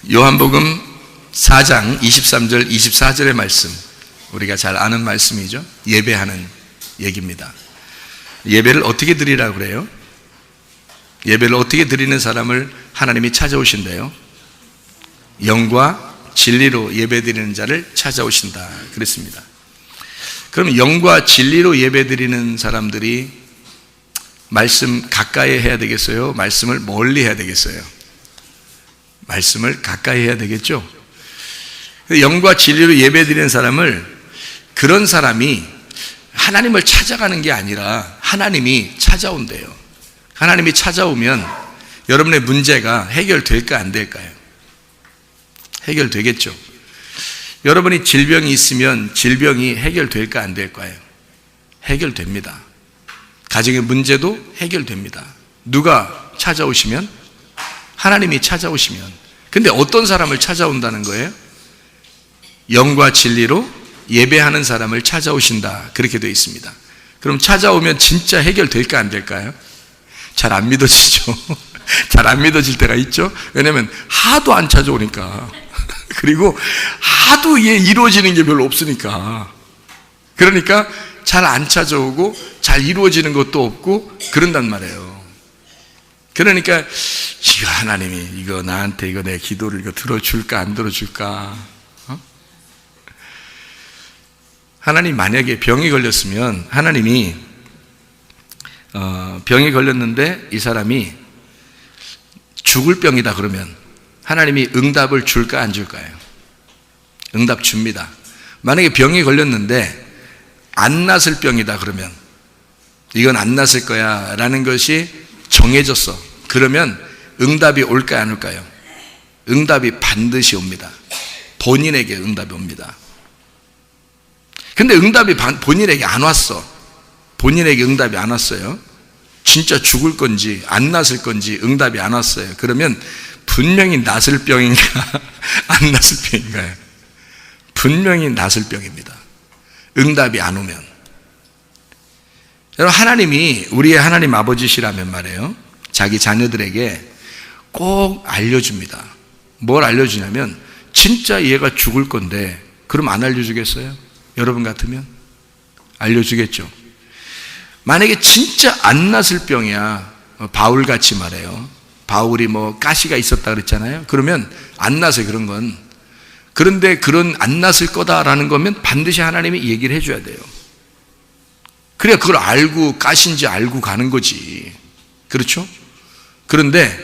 요한복음 4장 23절 24절의 말씀, 우리가 잘 아는 말씀이죠. 예배하는 얘기입니다. 예배를 어떻게 드리라고 그래요? 예배를 어떻게 드리는 사람을 하나님이 찾아오신대요. 영과 진리로 예배 드리는 자를 찾아오신다 그랬습니다. 그럼 영과 진리로 예배 드리는 사람들이 말씀 가까이 해야 되겠어요? 말씀을 멀리 해야 되겠어요? 말씀을 가까이 해야 되겠죠? 영과 진리로 예배 드리는 사람을, 그런 사람이 하나님을 찾아가는 게 아니라 하나님이 찾아온대요. 하나님이 찾아오면 여러분의 문제가 해결될까 안 될까요? 해결되겠죠. 여러분이 질병이 있으면 질병이 해결될까 안 될까요? 해결됩니다. 가정의 문제도 해결됩니다. 누가 찾아오시면? 하나님이 찾아오시면. 근데 어떤 사람을 찾아온다는 거예요? 영과 진리로 예배하는 사람을 찾아오신다 그렇게 되어 있습니다. 그럼 찾아오면 진짜 해결될까 안 될까요? 잘 안 믿어지죠. 잘 안 믿어질 때가 있죠. 왜냐하면 하도 안 찾아오니까. 그리고 하도 이루어지는 게 별로 없으니까. 그러니까 잘 안 찾아오고 잘 이루어지는 것도 없고 그런단 말이에요. 그러니까 이거 하나님이 이거 나한테 이거 내 기도를 이거 들어줄까 안 들어줄까? 하나님 만약에 병이 걸렸으면, 하나님이 병이 걸렸는데 이 사람이 죽을 병이다 그러면 하나님이 응답을 줄까 안 줄까요? 응답 줍니다. 만약에 병이 걸렸는데 안 낫을 병이다 그러면, 이건 안 낫을 거야 라는 것이 정해졌어. 그러면 응답이 올까요 안 올까요? 응답이 반드시 옵니다. 본인에게 응답이 옵니다. 근데 응답이 본인에게 안 왔어. 본인에게 응답이 안 왔어요. 진짜 죽을 건지 안 낫을 건지 응답이 안 왔어요. 그러면 분명히 낫을 병인가 안 낫을 병인가요? 분명히 낫을 병입니다. 응답이 안 오면. 여러분, 하나님이 우리의 하나님 아버지시라면 말이에요, 자기 자녀들에게 꼭 알려줍니다. 뭘 알려주냐면, 진짜 얘가 죽을 건데 그럼 안 알려주겠어요? 여러분 같으면 알려주겠죠. 만약에 진짜 안 낫을 병이야, 바울같이 말해요. 바울이 가시가 있었다 그랬잖아요. 그러면 안 낫어요, 그런 건. 그런데 그런 안 낫을 거다라는 거면 반드시 하나님이 얘기를 해줘야 돼요. 그래야 그걸 알고 가시인지 알고 가는 거지. 그렇죠? 그런데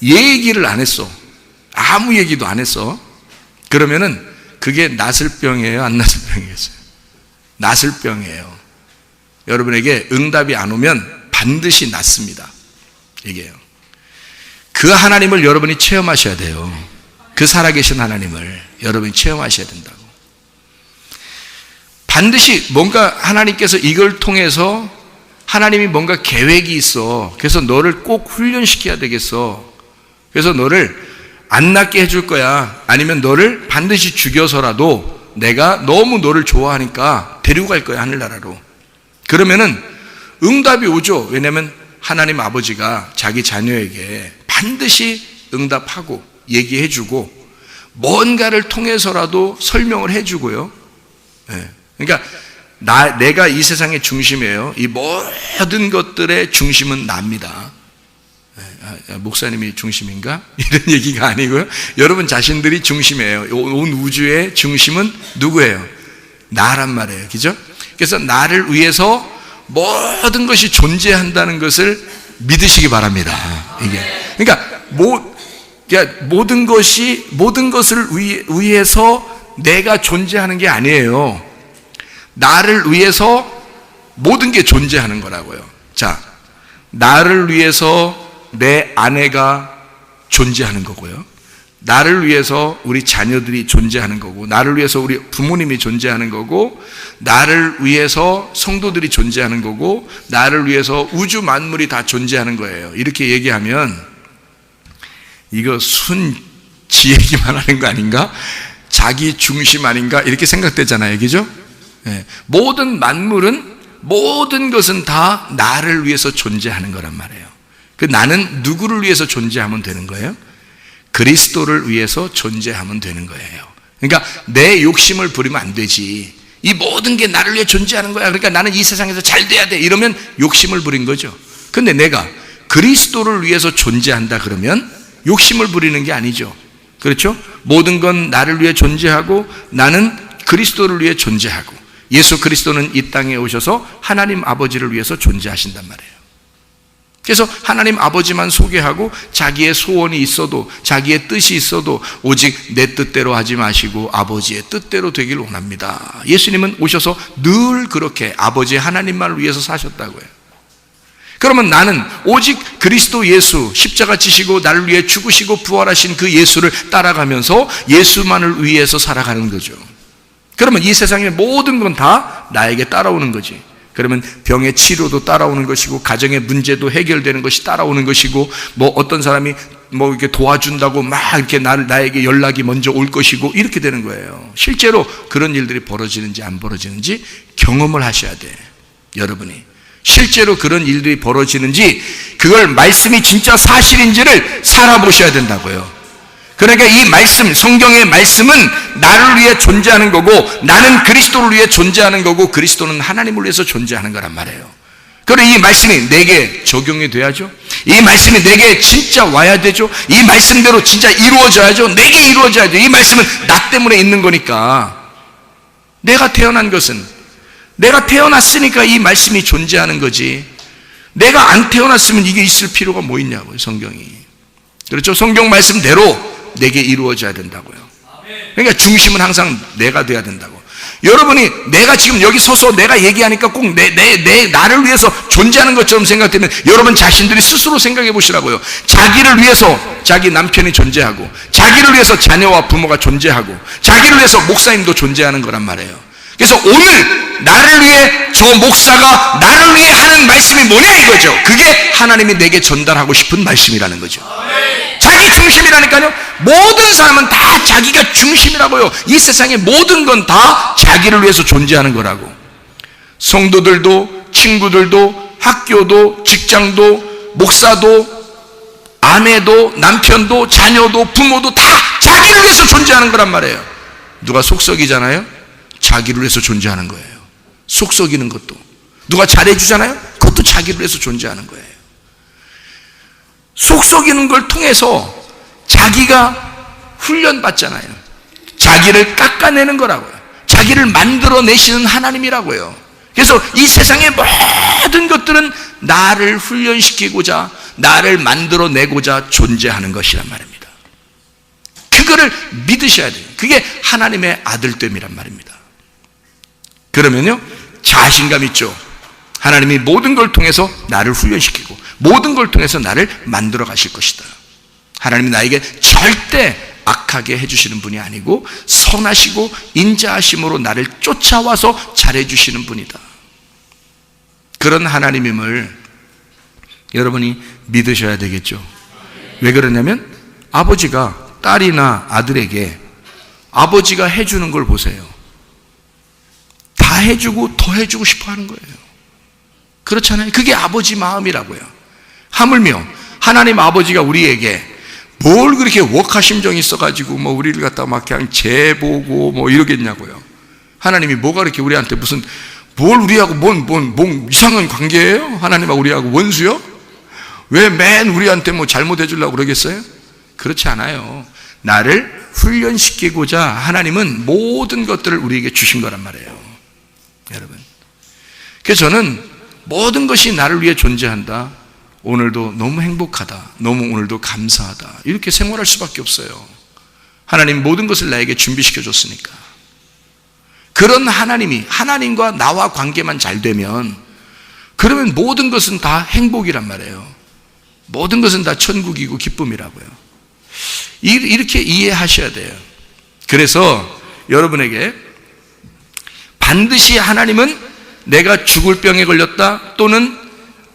얘기를 안 했어. 아무 얘기도 안 했어. 그러면은 그게 낫을 병이에요, 안 낫을 병이겠어요? 낫을 병이에요. 여러분에게 응답이 안 오면 반드시 낫습니다. 이게요. 그 하나님을 여러분이 체험하셔야 돼요. 그 살아계신 하나님을 여러분이 체험하셔야 된다고. 반드시 뭔가 하나님께서 이걸 통해서 하나님이 뭔가 계획이 있어. 그래서 너를 꼭 훈련시켜야 되겠어. 그래서 너를 안 낫게 해줄 거야. 아니면 너를 반드시 죽여서라도 내가 너무 너를 좋아하니까 데리고 갈 거야, 하늘나라로. 그러면은 응답이 오죠. 왜냐하면 하나님 아버지가 자기 자녀에게 반드시 응답하고 얘기해주고 뭔가를 통해서라도 설명을 해주고요. 그러니까 내가 이 세상의 중심이에요. 이 모든 것들의 중심은 납니다. 목사님이 중심인가? 이런 얘기가 아니고요. 여러분 자신들이 중심이에요. 온 우주의 중심은 누구예요? 나란 말이에요. 그죠? 그래서 나를 위해서 모든 것이 존재한다는 것을 믿으시기 바랍니다. 이게. 그러니까 모든 것을 위해서 내가 존재하는 게 아니에요. 나를 위해서 모든 게 존재하는 거라고요. 자, 나를 위해서 내 아내가 존재하는 거고요. 나를 위해서 우리 자녀들이 존재하는 거고, 나를 위해서 우리 부모님이 존재하는 거고, 나를 위해서 성도들이 존재하는 거고, 나를 위해서 우주 만물이 다 존재하는 거예요. 이렇게 얘기하면 이거 지 얘기만 하는 거 아닌가? 자기 중심 아닌가? 이렇게 생각되잖아요. 그죠? 모든 만물은, 모든 것은 다 나를 위해서 존재하는 거란 말이에요. 그 나는 누구를 위해서 존재하면 되는 거예요? 그리스도를 위해서 존재하면 되는 거예요. 그러니까 내 욕심을 부리면 안 되지. 이 모든 게 나를 위해 존재하는 거야. 그러니까 나는 이 세상에서 잘 돼야 돼. 이러면 욕심을 부린 거죠. 근데 내가 그리스도를 위해서 존재한다 그러면 욕심을 부리는 게 아니죠. 그렇죠? 모든 건 나를 위해 존재하고 나는 그리스도를 위해 존재하고, 예수 그리스도는 이 땅에 오셔서 하나님 아버지를 위해서 존재하신단 말이에요. 그래서 하나님 아버지만 소개하고 자기의 소원이 있어도 자기의 뜻이 있어도 오직 내 뜻대로 하지 마시고 아버지의 뜻대로 되길 원합니다. 예수님은 오셔서 늘 그렇게 아버지 하나님만을 위해서 사셨다고요. 그러면 나는 오직 그리스도 예수, 십자가 지시고 나를 위해 죽으시고 부활하신 그 예수를 따라가면서 예수만을 위해서 살아가는 거죠. 그러면 이 세상의 모든 건 다 나에게 따라오는 거지. 그러면 병의 치료도 따라오는 것이고, 가정의 문제도 해결되는 것이 따라오는 것이고, 뭐 어떤 사람이 뭐 이렇게 도와준다고 막 이렇게 나에게 연락이 먼저 올 것이고, 이렇게 되는 거예요. 실제로 그런 일들이 벌어지는지 안 벌어지는지 경험을 하셔야 돼. 여러분이 실제로 그런 일들이 벌어지는지, 그걸 말씀이 진짜 사실인지를 살아보셔야 된다고요. 그러니까 이 말씀, 성경의 말씀은 나를 위해 존재하는 거고, 나는 그리스도를 위해 존재하는 거고, 그리스도는 하나님을 위해서 존재하는 거란 말이에요. 그럼 이 말씀이 내게 적용이 돼야죠. 이 말씀이 내게 진짜 와야 되죠. 이 말씀대로 진짜 이루어져야죠. 내게 이루어져야죠. 이 말씀은 나 때문에 있는 거니까. 내가 태어난 것은, 내가 태어났으니까 이 말씀이 존재하는 거지, 내가 안 태어났으면 이게 있을 필요가 뭐 있냐고요, 성경이. 그렇죠? 성경 말씀대로 내게 이루어져야 된다고요. 그러니까 중심은 항상 내가 돼야 된다고. 여러분이 내가 지금 여기 서서 내가 얘기하니까 꼭 나를 위해서 존재하는 것처럼 생각되면 여러분 자신들이 스스로 생각해 보시라고요. 자기를 위해서 자기 남편이 존재하고, 자기를 위해서 자녀와 부모가 존재하고, 자기를 위해서 목사님도 존재하는 거란 말이에요. 그래서 오늘 나를 위해 저 목사가 나를 위해 하는 말씀이 뭐냐 이거죠. 그게 하나님이 내게 전달하고 싶은 말씀이라는 거죠. 자기 중심이라니까요. 모든 사람은 다 자기가 중심이라고요. 이 세상의 모든 건 다 자기를 위해서 존재하는 거라고. 성도들도, 친구들도, 학교도, 직장도, 목사도, 아내도, 남편도, 자녀도, 부모도 다 자기를 위해서 존재하는 거란 말이에요. 누가 속썩이잖아요? 자기를 위해서 존재하는 거예요. 속썩이는 것도. 누가 잘해주잖아요? 그것도 자기를 위해서 존재하는 거예요. 속썩이는 걸 통해서 자기가 훈련받잖아요. 자기를 깎아내는 거라고요. 자기를 만들어내시는 하나님이라고요. 그래서 이 세상의 모든 것들은 나를 훈련시키고자, 나를 만들어내고자 존재하는 것이란 말입니다. 그거를 믿으셔야 돼요. 그게 하나님의 아들됨이란 말입니다. 그러면요, 자신감 있죠. 하나님이 모든 걸 통해서 나를 훈련시키고 모든 걸 통해서 나를 만들어 가실 것이다. 하나님이 나에게 절대 악하게 해주시는 분이 아니고 선하시고 인자하심으로 나를 쫓아와서 잘해주시는 분이다. 그런 하나님임을 여러분이 믿으셔야 되겠죠. 왜 그러냐면 아버지가 딸이나 아들에게 아버지가 해주는 걸 보세요. 다 해주고 더 해주고 싶어 하는 거예요. 그렇잖아요. 그게 아버지 마음이라고요. 하물며 하나님 아버지가 우리에게 뭘 그렇게 억하심정이 있어가지고 뭐 우리를 갖다 막 그냥 재보고 뭐 이러겠냐고요. 하나님이 뭐가 그렇게 우리한테 무슨 뭘 우리하고 뭔 이상한 관계예요? 하나님하고 우리하고 원수요? 왜 맨 우리한테 뭐 잘못해 주려고 그러겠어요? 그렇지 않아요. 나를 훈련시키고자 하나님은 모든 것들을 우리에게 주신 거란 말이에요. 여러분, 그래서 저는 모든 것이 나를 위해 존재한다, 오늘도 너무 행복하다, 너무 오늘도 감사하다, 이렇게 생활할 수밖에 없어요. 하나님 모든 것을 나에게 준비시켜 줬으니까. 그런 하나님이, 하나님과 나와 관계만 잘 되면 그러면 모든 것은 다 행복이란 말이에요. 모든 것은 다 천국이고 기쁨이라고요. 이렇게 이해하셔야 돼요. 그래서 여러분에게 반드시 하나님은 내가 죽을 병에 걸렸다 또는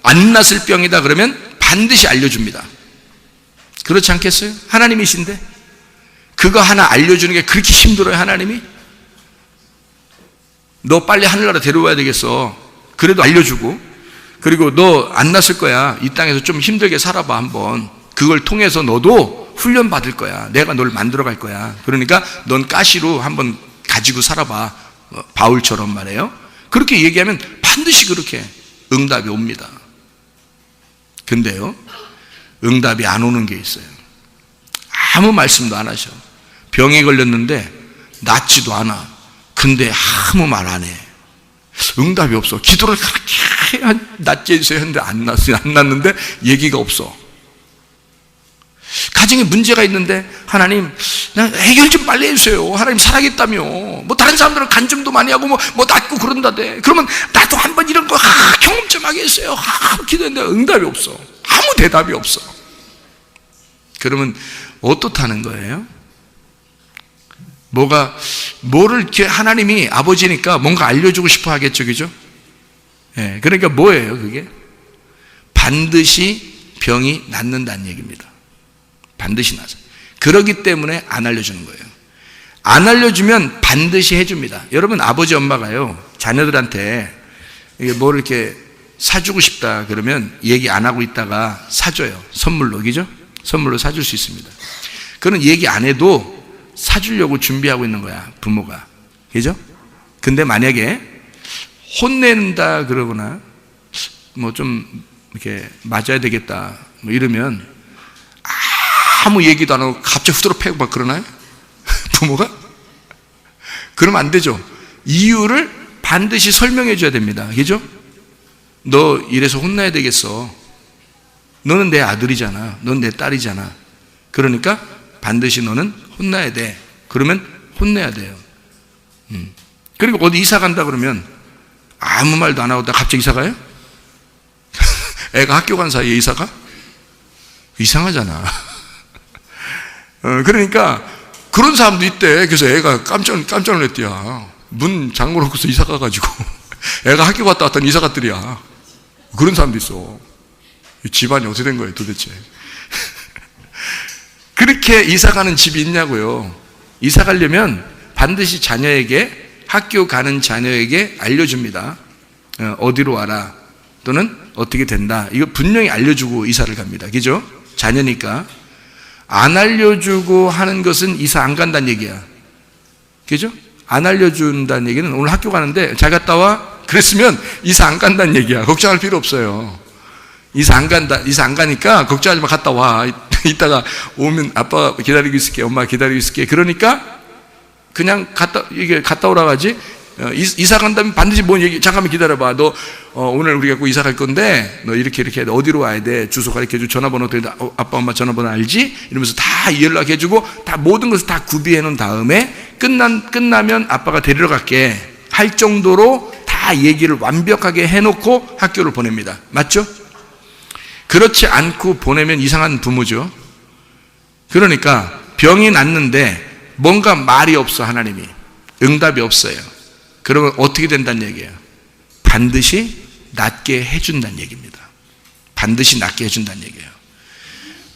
안 낫을 병이다 그러면 반드시 알려줍니다. 그렇지 않겠어요? 하나님이신데 그거 하나 알려주는 게 그렇게 힘들어요? 하나님이? 너 빨리 하늘나라 데려와야 되겠어. 그래도 알려주고, 그리고 너 안 낫을 거야, 이 땅에서 좀 힘들게 살아봐 한번. 그걸 통해서 너도 훈련 받을 거야. 내가 널 만들어 갈 거야. 그러니까 넌 가시로 한번 가지고 살아봐. 바울처럼 말해요. 그렇게 얘기하면 반드시 그렇게 응답이 옵니다. 근데요, 응답이 안 오는 게 있어요. 아무 말씀도 안 하셔. 병에 걸렸는데 낫지도 않아. 근데 아무 말 안 해. 응답이 없어. 기도를 그렇게 낫게 해주세요 했는데 안 났는데 얘기가 없어. 가정에 문제가 있는데 하나님 해결 좀 빨리 해주세요. 하나님 살아겠다며. 뭐 다른 사람들은 간증도 많이 하고 뭐 낫고 그런다대. 그러면 나도 한번 이런 거 경험 좀 하게 해주세요. 기도했는데 응답이 없어. 아무 대답이 없어. 그러면 어떻다는 거예요? 뭐를 이렇게 하나님이 아버지니까 뭔가 알려주고 싶어 하겠죠, 그죠? 예, 그러니까 뭐예요, 그게? 반드시 병이 낫는다는 얘기입니다. 반드시 낫아요. 그러기 때문에 안 알려주는 거예요. 안 알려주면 반드시 해줍니다. 여러분, 아버지, 엄마가요, 자녀들한테 뭘 이렇게 사주고 싶다 그러면 얘기 안 하고 있다가 사줘요. 선물로, 그죠? 선물로 사줄 수 있습니다. 그런 얘기 안 해도 사주려고 준비하고 있는 거야, 부모가. 그죠? 근데 만약에 혼낸다 그러거나 뭐 좀 이렇게 맞아야 되겠다 뭐 이러면 아무 얘기도 안 하고 갑자기 후드러 패고 막 그러나요? 부모가? 그러면 안 되죠. 이유를 반드시 설명해 줘야 됩니다. 그죠? 너 이래서 혼나야 되겠어. 너는 내 아들이잖아. 넌 내 딸이잖아. 그러니까 반드시 너는 혼나야 돼. 그러면 혼내야 돼요. 그리고 어디 이사 간다 그러면 아무 말도 안 하고 갑자기 이사 가요? 애가 학교 간 사이에 이사가? 이상하잖아. 그러니까 그런 사람도 있대. 그래서 애가 깜짝 놀랐대야. 문 잠궈 놓고서 이사 가가지고 애가 학교 갔다 왔더니 이사 갔더리야. 그런 사람도 있어. 집안이 어떻게 된 거예요 도대체? 그렇게 이사 가는 집이 있냐고요. 이사 가려면 반드시 자녀에게, 학교 가는 자녀에게 알려줍니다. 어디로 와라 또는 어떻게 된다, 이거 분명히 알려주고 이사를 갑니다. 그죠? 자녀니까. 안 알려주고 하는 것은 이사 안 간다는 얘기야. 그죠? 안 알려준다는 얘기는 오늘 학교 가는데 잘 갔다 와? 그랬으면 이사 안 간다는 얘기야. 걱정할 필요 없어요. 이사 안 간다, 이사 안 가니까 걱정하지 마, 갔다 와. 이따가 오면 아빠 기다리고 있을게, 엄마 기다리고 있을게. 그러니까 그냥 갔다 오라고 하지. 이사 간다면 반드시 뭔 얘기, 잠깐만 기다려봐. 너 오늘 우리가 꼭 이사 갈 건데 너 이렇게 해야 돼. 어디로 와야 돼? 주소 가르쳐주고 전화번호 어떻게 돼? 아빠 엄마 전화번호 알지? 이러면서 다 연락해주고 다 모든 것을 다 구비해 놓은 다음에 끝나면 아빠가 데리러 갈게 할 정도로 다 얘기를 완벽하게 해놓고 학교를 보냅니다. 맞죠? 그렇지 않고 보내면 이상한 부모죠. 그러니까 병이 났는데 뭔가 말이 없어. 하나님이 응답이 없어요. 그러면 어떻게 된다는 얘기예요? 반드시 낫게 해준다는 얘기입니다. 반드시 낫게 해준다는 얘기예요.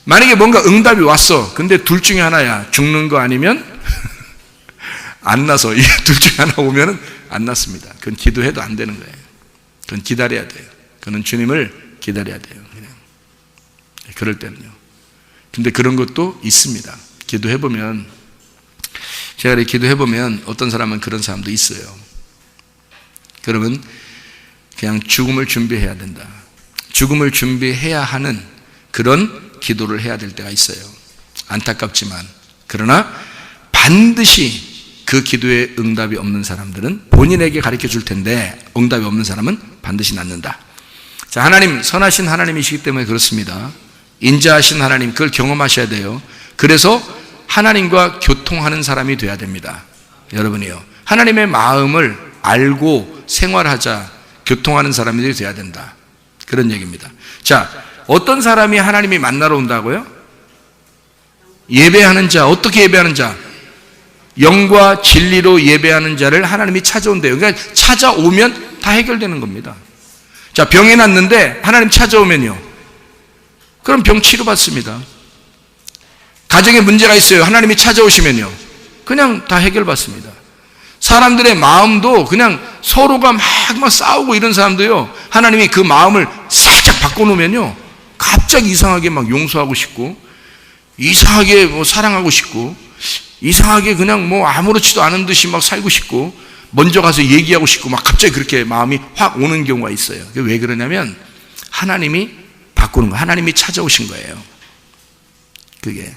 만약에 뭔가 응답이 왔어. 근데 둘 중에 하나야. 죽는 거 아니면 안 나서. 이 둘 중에 하나 오면은 안 났습니다. 그건 기도해도 안 되는 거예요. 그건 기다려야 돼요. 그건 주님을 기다려야 돼요. 그냥. 그럴 때는요. 근데 그런 것도 있습니다. 기도해보면, 제가 이렇게 기도해보면 어떤 사람은 그런 사람도 있어요. 그러면 그냥 죽음을 준비해야 된다. 죽음을 준비해야 하는 그런 기도를 해야 될 때가 있어요. 안타깝지만. 그러나 반드시 그 기도에 응답이 없는 사람들은 본인에게 가르쳐 줄 텐데 응답이 없는 사람은 반드시 낫는다. 자, 하나님, 선하신 하나님이시기 때문에 그렇습니다. 인자하신 하나님, 그걸 경험하셔야 돼요. 그래서 하나님과 교통하는 사람이 돼야 됩니다. 여러분이요. 하나님의 마음을 알고 생활하자, 교통하는 사람이 돼야 된다. 그런 얘기입니다. 자, 어떤 사람이 하나님이 만나러 온다고요? 예배하는 자. 어떻게 예배하는 자? 영과 진리로 예배하는 자를 하나님이 찾아온대요. 그러니까 찾아오면 다 해결되는 겁니다. 자, 병에 났는데 하나님 찾아오면요, 그럼 병 치료받습니다. 가정에 문제가 있어요. 하나님이 찾아오시면요, 그냥 다 해결받습니다. 사람들의 마음도 그냥 서로가 막 싸우고 이런 사람도요, 하나님이 그 마음을 살짝 바꿔놓으면요, 갑자기 이상하게 막 용서하고 싶고, 이상하게 뭐 사랑하고 싶고, 이상하게 그냥 뭐 아무렇지도 않은 듯이 막 살고 싶고, 먼저 가서 얘기하고 싶고, 막 갑자기 그렇게 마음이 확 오는 경우가 있어요. 그게 왜 그러냐면 하나님이 바꾸는 거예요. 하나님이 찾아오신 거예요. 그게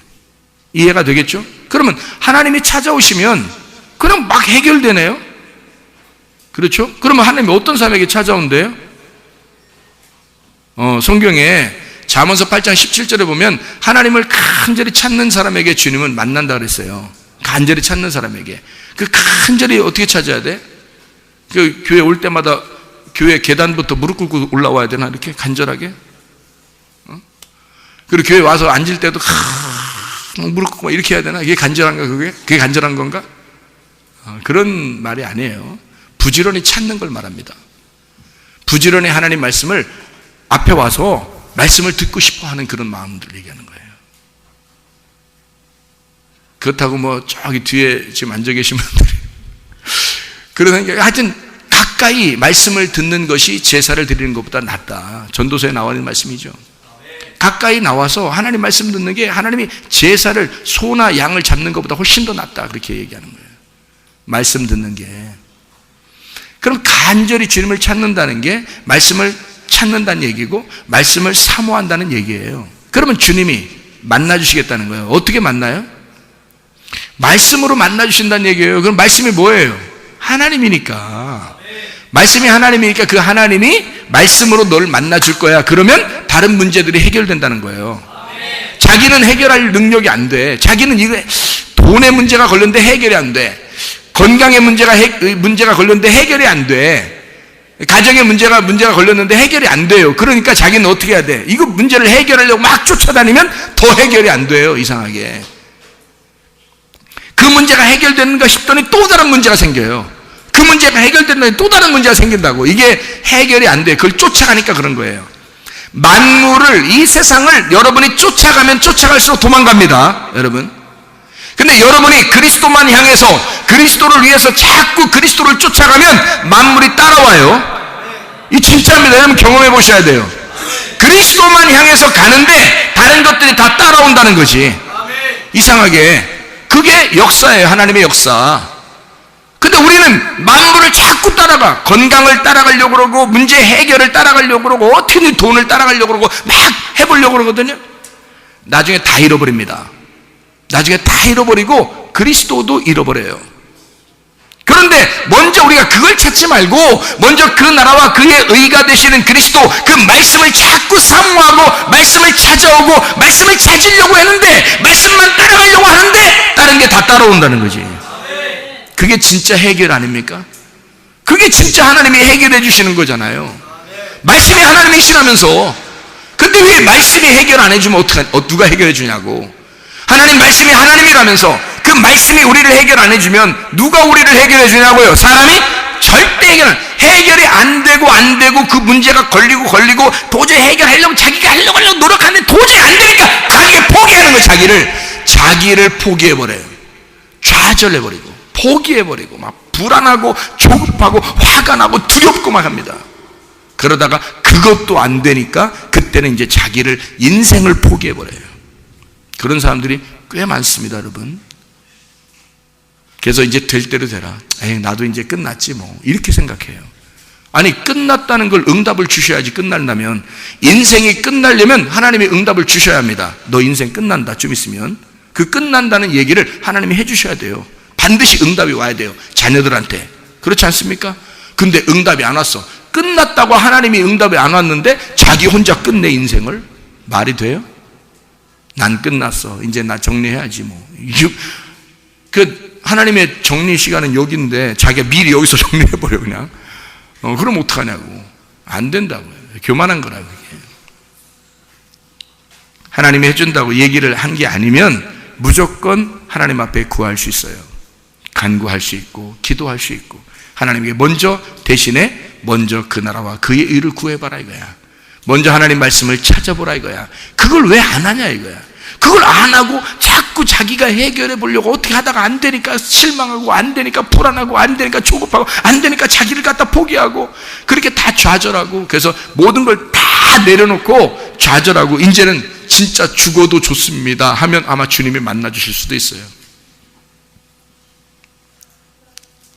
이해가 되겠죠? 그러면 하나님이 찾아오시면 그냥 막 해결되네요. 그렇죠? 그러면 하나님이 어떤 사람에게 찾아온대요? 성경에 잠언서 8장 17절에 보면 하나님을 간절히 찾는 사람에게 주님은 만난다 그랬어요. 간절히 찾는 사람에게. 그 간절히 어떻게 찾아야 돼? 그 교회 올 때마다 교회 계단부터 무릎 꿇고 올라와야 되나? 이렇게 간절하게? 그리고 교회 와서 앉을 때도 무릎 꿇고 이렇게 해야 되나? 이게 간절한가 그게? 그게 간절한 건가? 그런 말이 아니에요. 부지런히 찾는 걸 말합니다. 부지런히 하나님 말씀을 앞에 와서 말씀을 듣고 싶어 하는 그런 마음들을 얘기하는 거예요. 그렇다고 뭐 저기 뒤에 지금 앉아 계신 분들이 그러니까 하여튼 가까이 말씀을 듣는 것이 제사를 드리는 것보다 낫다. 전도서에 나와 있는 말씀이죠. 가까이 나와서 하나님 말씀 듣는 게 하나님이 제사를 소나 양을 잡는 것보다 훨씬 더 낫다. 그렇게 얘기하는 거예요. 말씀 듣는 게. 그럼 간절히 주님을 찾는다는 게 말씀을 찾는다는 얘기고 말씀을 사모한다는 얘기예요. 그러면 주님이 만나주시겠다는 거예요. 어떻게 만나요? 말씀으로 만나주신다는 얘기예요. 그럼 말씀이 뭐예요? 하나님이니까. 말씀이 하나님이니까 그 하나님이 말씀으로 너를 만나줄 거야. 그러면 다른 문제들이 해결된다는 거예요. 자기는 해결할 능력이 안 돼. 자기는 이거 돈의 문제가 걸렸는데 해결이 안 돼. 건강의 문제가 걸렸는데 해결이 안 돼. 가정의 문제가 걸렸는데 해결이 안 돼요. 그러니까 자기는 어떻게 해야 돼? 이거 문제를 해결하려고 막 쫓아다니면 더 해결이 안 돼요. 이상하게. 그 문제가 해결되는가 싶더니 또 다른 문제가 생겨요. 그 문제가 해결된다니 또 다른 문제가 생긴다고. 이게 해결이 안 돼. 그걸 쫓아가니까 그런 거예요. 만물을, 이 세상을 여러분이 쫓아가면 쫓아갈수록 도망갑니다. 여러분. 근데 여러분이 그리스도만 향해서 그리스도를 위해서 자꾸 그리스도를 쫓아가면 만물이 따라와요. 이 진짜입니다. 여러분 경험해 보셔야 돼요. 그리스도만 향해서 가는데 다른 것들이 다 따라온다는 거지. 이상하게. 그게 역사예요. 하나님의 역사. 근데 우리는 만물을 자꾸 따라가. 건강을 따라가려고 그러고 문제 해결을 따라가려고 그러고 어떻게든 돈을 따라가려고 그러고 막 해보려고 그러거든요. 나중에 다 잃어버립니다. 나중에 다 잃어버리고 그리스도도 잃어버려요. 그런데 먼저 우리가 그걸 찾지 말고 먼저 그 나라와 그의 의가 되시는 그리스도, 그 말씀을 자꾸 사모하고 말씀을 찾아오고 말씀을 찾으려고 했는데 말씀만 따라가려고 하는데 다른 게 다 따라온다는 거지. 그게 진짜 해결 아닙니까? 그게 진짜 하나님이 해결해 주시는 거잖아요. 말씀이 하나님이시라면서. 근데 왜 말씀이 해결 안 해주면 누가 해결해 주냐고. 하나님 말씀이 하나님이라면서 그 말씀이 우리를 해결 안 해주면 누가 우리를 해결해 주냐고요. 사람이 절대 해결이 안 되고 그 문제가 걸리고 도저히 해결하려고 자기가 하려고 노력하는데 도저히 안 되니까 자기가 포기하는 거예요. 자기를 포기해버려요. 좌절해버리고 포기해버리고 막 불안하고 조급하고 화가 나고 두렵고 막 합니다. 그러다가 그것도 안 되니까 그때는 이제 자기를 인생을 포기해버려요. 그런 사람들이 꽤 많습니다, 여러분. 그래서 이제 될 대로 되라. 에이, 나도 이제 끝났지 뭐. 이렇게 생각해요. 아니, 끝났다는 걸 응답을 주셔야지. 끝난다면. 인생이 끝나려면 하나님이 응답을 주셔야 합니다. 너 인생 끝난다. 좀 있으면. 그 끝난다는 얘기를 하나님이 해주셔야 돼요. 반드시 응답이 와야 돼요. 자녀들한테. 그렇지 않습니까? 근데 응답이 안 왔어. 끝났다고 하나님이 응답이 안 왔는데 자기 혼자 끝내 인생을. 말이 돼요? 난 끝났어. 이제 나 정리해야지 뭐. 하나님의 정리 시간은 여기인데 자기가 미리 여기서 정리해버려 그냥. 그럼 어떡하냐고. 안 된다고요. 교만한 거라고. 하나님이 해준다고 얘기를 한 게 아니면 무조건 하나님 앞에 구할 수 있어요. 간구할 수 있고 기도할 수 있고 하나님께 먼저 그 나라와 그의 의를 구해봐라 이거야. 먼저 하나님 말씀을 찾아보라 이거야. 그걸 왜 안 하냐 이거야. 그걸 안 하고 자꾸 자기가 해결해 보려고 어떻게 하다가 안 되니까 실망하고 안 되니까 불안하고 안 되니까 조급하고 안 되니까 자기를 갖다 포기하고 그렇게 다 좌절하고 그래서 모든 걸 다 내려놓고 좌절하고 이제는 진짜 죽어도 좋습니다 하면 아마 주님이 만나 주실 수도 있어요.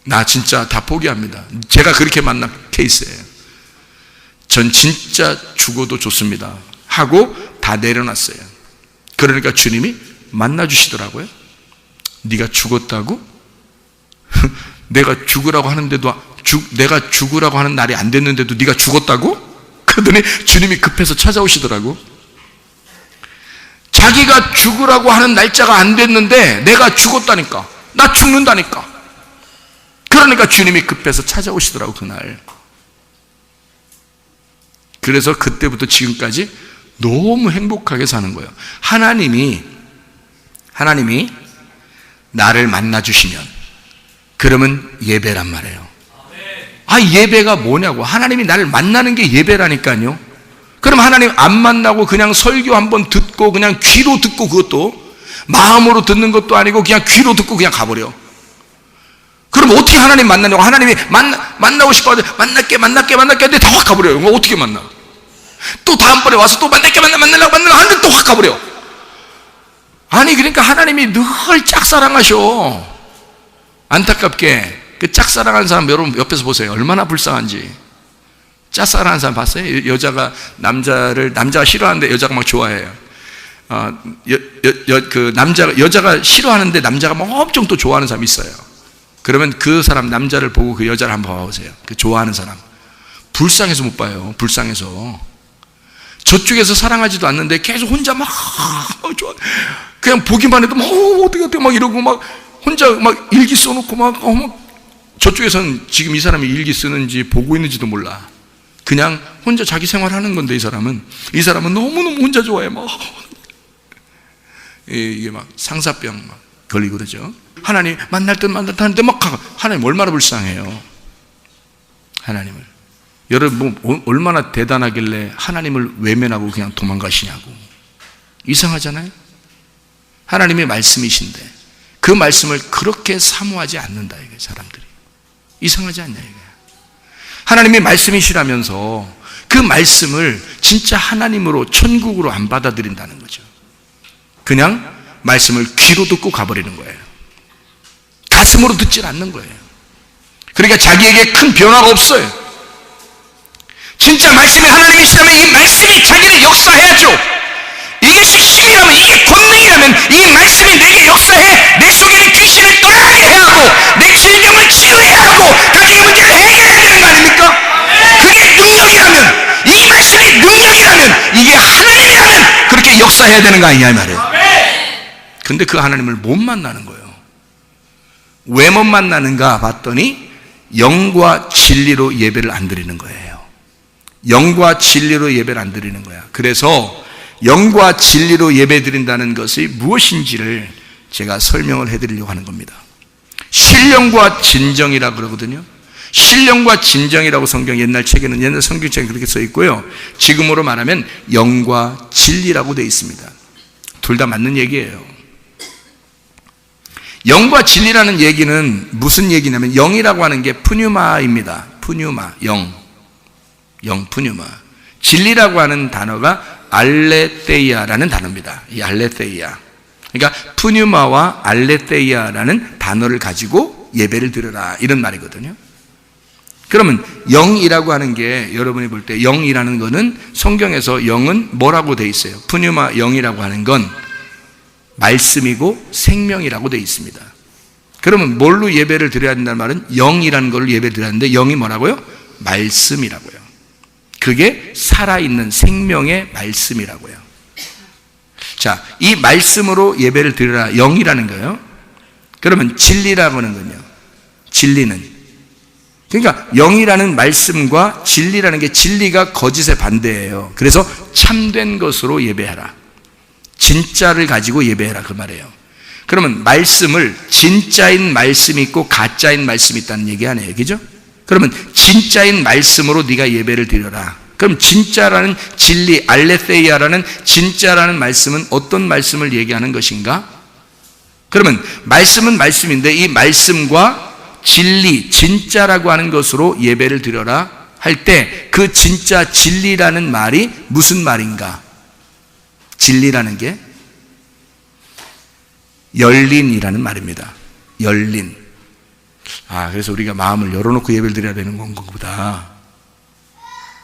나 진짜 다 포기합니다. 제가 그렇게 만난 케이스예요. 전 진짜 죽어도 좋습니다 하고 다 내려놨어요. 그러니까 주님이 만나 주시더라고요. 네가 죽었다고? 내가 죽으라고 하는데도 내가 죽으라고 하는 날이 안 됐는데도 네가 죽었다고? 그러더니 주님이 급해서 찾아오시더라고. 자기가 죽으라고 하는 날짜가 안 됐는데 내가 죽었다니까, 나 죽는다니까. 그러니까 주님이 급해서 찾아오시더라고 그날. 그래서 그때부터 지금까지 너무 행복하게 사는 거예요. 하나님이 나를 만나 주시면 그러면 예배란 말이에요. 예배가 뭐냐고. 하나님이 나를 만나는 게 예배라니까요. 그럼 하나님 안 만나고 그냥 설교 한번 듣고 그냥 귀로 듣고, 그것도 마음으로 듣는 것도 아니고 그냥 귀로 듣고 그냥 가버려. 그럼 어떻게 하나님 만나냐고. 하나님이 만나고 싶어서 만날게 하는데 다 확 가버려요. 어떻게 만나? 또 다음번에 와서 또 만나려고 하는데 또 확 가버려. 아니 그러니까 하나님이 늘 짝사랑하셔. 안타깝게 그 짝사랑하는 사람 여러분 옆에서 보세요. 얼마나 불쌍한지. 짝사랑하는 사람 봤어요? 남자가 싫어하는데 여자가 막 좋아해요. 여자가 싫어하는데 남자가 막 엄청 또 좋아하는 사람이 있어요. 그러면 그 사람 남자를 보고 그 여자를 한번 봐보세요. 그 좋아하는 사람 불쌍해서 못 봐요. 불쌍해서. 저쪽에서 사랑하지도 않는데 계속 혼자 막 좋아. 그냥 보기만 해도 막 어떻게 막 이러고 막 혼자 막 일기 써놓고 막 저쪽에서는 지금 이 사람이 일기 쓰는지 보고 있는지도 몰라. 그냥 혼자 자기 생활하는 건데 이 사람은 너무너무 혼자 좋아해. 막 이게 막 상사병 막 걸리고 그러죠. 하나님 만날 듯 하는데 막 하나님 얼마나 불쌍해요. 하나님을. 여러분 얼마나 대단하길래 하나님을 외면하고 그냥 도망가시냐고. 이상하잖아요. 하나님의 말씀이신데 그 말씀을 그렇게 사모하지 않는다 이게 사람들이. 이상하지 않냐 이게. 하나님의 말씀이시라면서 그 말씀을 진짜 하나님으로 천국으로 안 받아들인다는 거죠. 그냥 말씀을 귀로 듣고 가버리는 거예요. 가슴으로 듣질 않는 거예요. 그러니까 자기에게 큰 변화가 없어요. 진짜 말씀이 하나님이시라면 이 말씀이 자기를 역사해야죠. 이것이 힘이라면, 이게 권능이라면 이 말씀이 내게 역사해 내 속에 있는 귀신을 떠나게 해야 하고 내 질병을 치유해야 하고 가정의 문제를 해결해야 되는 거 아닙니까? 그게 능력이라면, 이 말씀이 능력이라면, 이게 하나님이라면 그렇게 역사해야 되는 거 아니냐 이 말이에요. 근데 그 하나님을 못 만나는 거예요. 왜 못 만나는가 봤더니 영과 진리로 예배를 안 드리는 거예요. 영과 진리로 예배를 안 드리는 거야. 그래서 영과 진리로 예배 드린다는 것이 무엇인지를 제가 설명을 해드리려고 하는 겁니다. 신령과 진정이라 그러거든요. 신령과 진정이라고 성경 옛날 성경책에 그렇게 써 있고요. 지금으로 말하면 영과 진리라고 되어 있습니다. 둘 다 맞는 얘기예요. 영과 진리라는 얘기는 무슨 얘기냐면 영이라고 하는 게 푸뉴마입니다. 푸뉴마, 영, 푸뉴마. 진리라고 하는 단어가 알레테이아라는 단어입니다. 이 알레테이아. 그러니까 푸뉴마와 알레테이아라는 단어를 가지고 예배를 드려라 이런 말이거든요. 그러면 영이라고 하는 게 여러분이 볼 때 영이라는 거는 성경에서 영은 뭐라고 돼 있어요? 푸뉴마 영이라고 하는 건 말씀이고 생명이라고 되어 있습니다. 그러면 뭘로 예배를 드려야 된다는 말은 영이라는 걸 예배를 드려야 하는데 영이 뭐라고요? 말씀이라고요. 그게 살아있는 생명의 말씀이라고요. 자, 이 말씀으로 예배를 드려라 영이라는 거예요. 그러면 진리라고 하는 건요. 진리는 그러니까 영이라는 말씀과 진리라는 게 진리가 거짓의 반대예요. 그래서 참된 것으로 예배하라. 진짜를 가지고 예배해라 그 말이에요. 그러면 말씀을 진짜인 말씀이 있고 가짜인 말씀이 있다는 얘기 아니에요. 그죠? 그러면 진짜인 말씀으로 네가 예배를 드려라. 그럼 진짜라는 진리, 알레테이아라는 진짜라는 말씀은 어떤 말씀을 얘기하는 것인가? 그러면 말씀은 말씀인데 이 말씀과 진리, 진짜라고 하는 것으로 예배를 드려라 할 때 그 진짜 진리라는 말이 무슨 말인가? 진리라는 게 열린이라는 말입니다. 열린. 그래서 우리가 마음을 열어놓고 예배를 드려야 되는 건가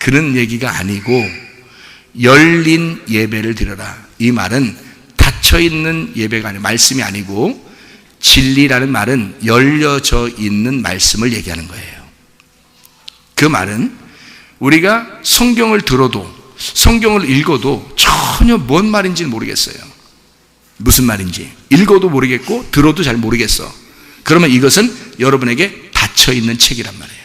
그런 얘기가 아니고 열린 예배를 드려라. 이 말은 닫혀있는 예배가 아니고 말씀이 아니고 진리라는 말은 열려져 있는 말씀을 얘기하는 거예요. 그 말은 우리가 성경을 들어도 성경을 읽어도 전혀 뭔 말인지는 모르겠어요. 무슨 말인지 읽어도 모르겠고 들어도 잘 모르겠어. 그러면 이것은 여러분에게 닫혀있는 책이란 말이에요.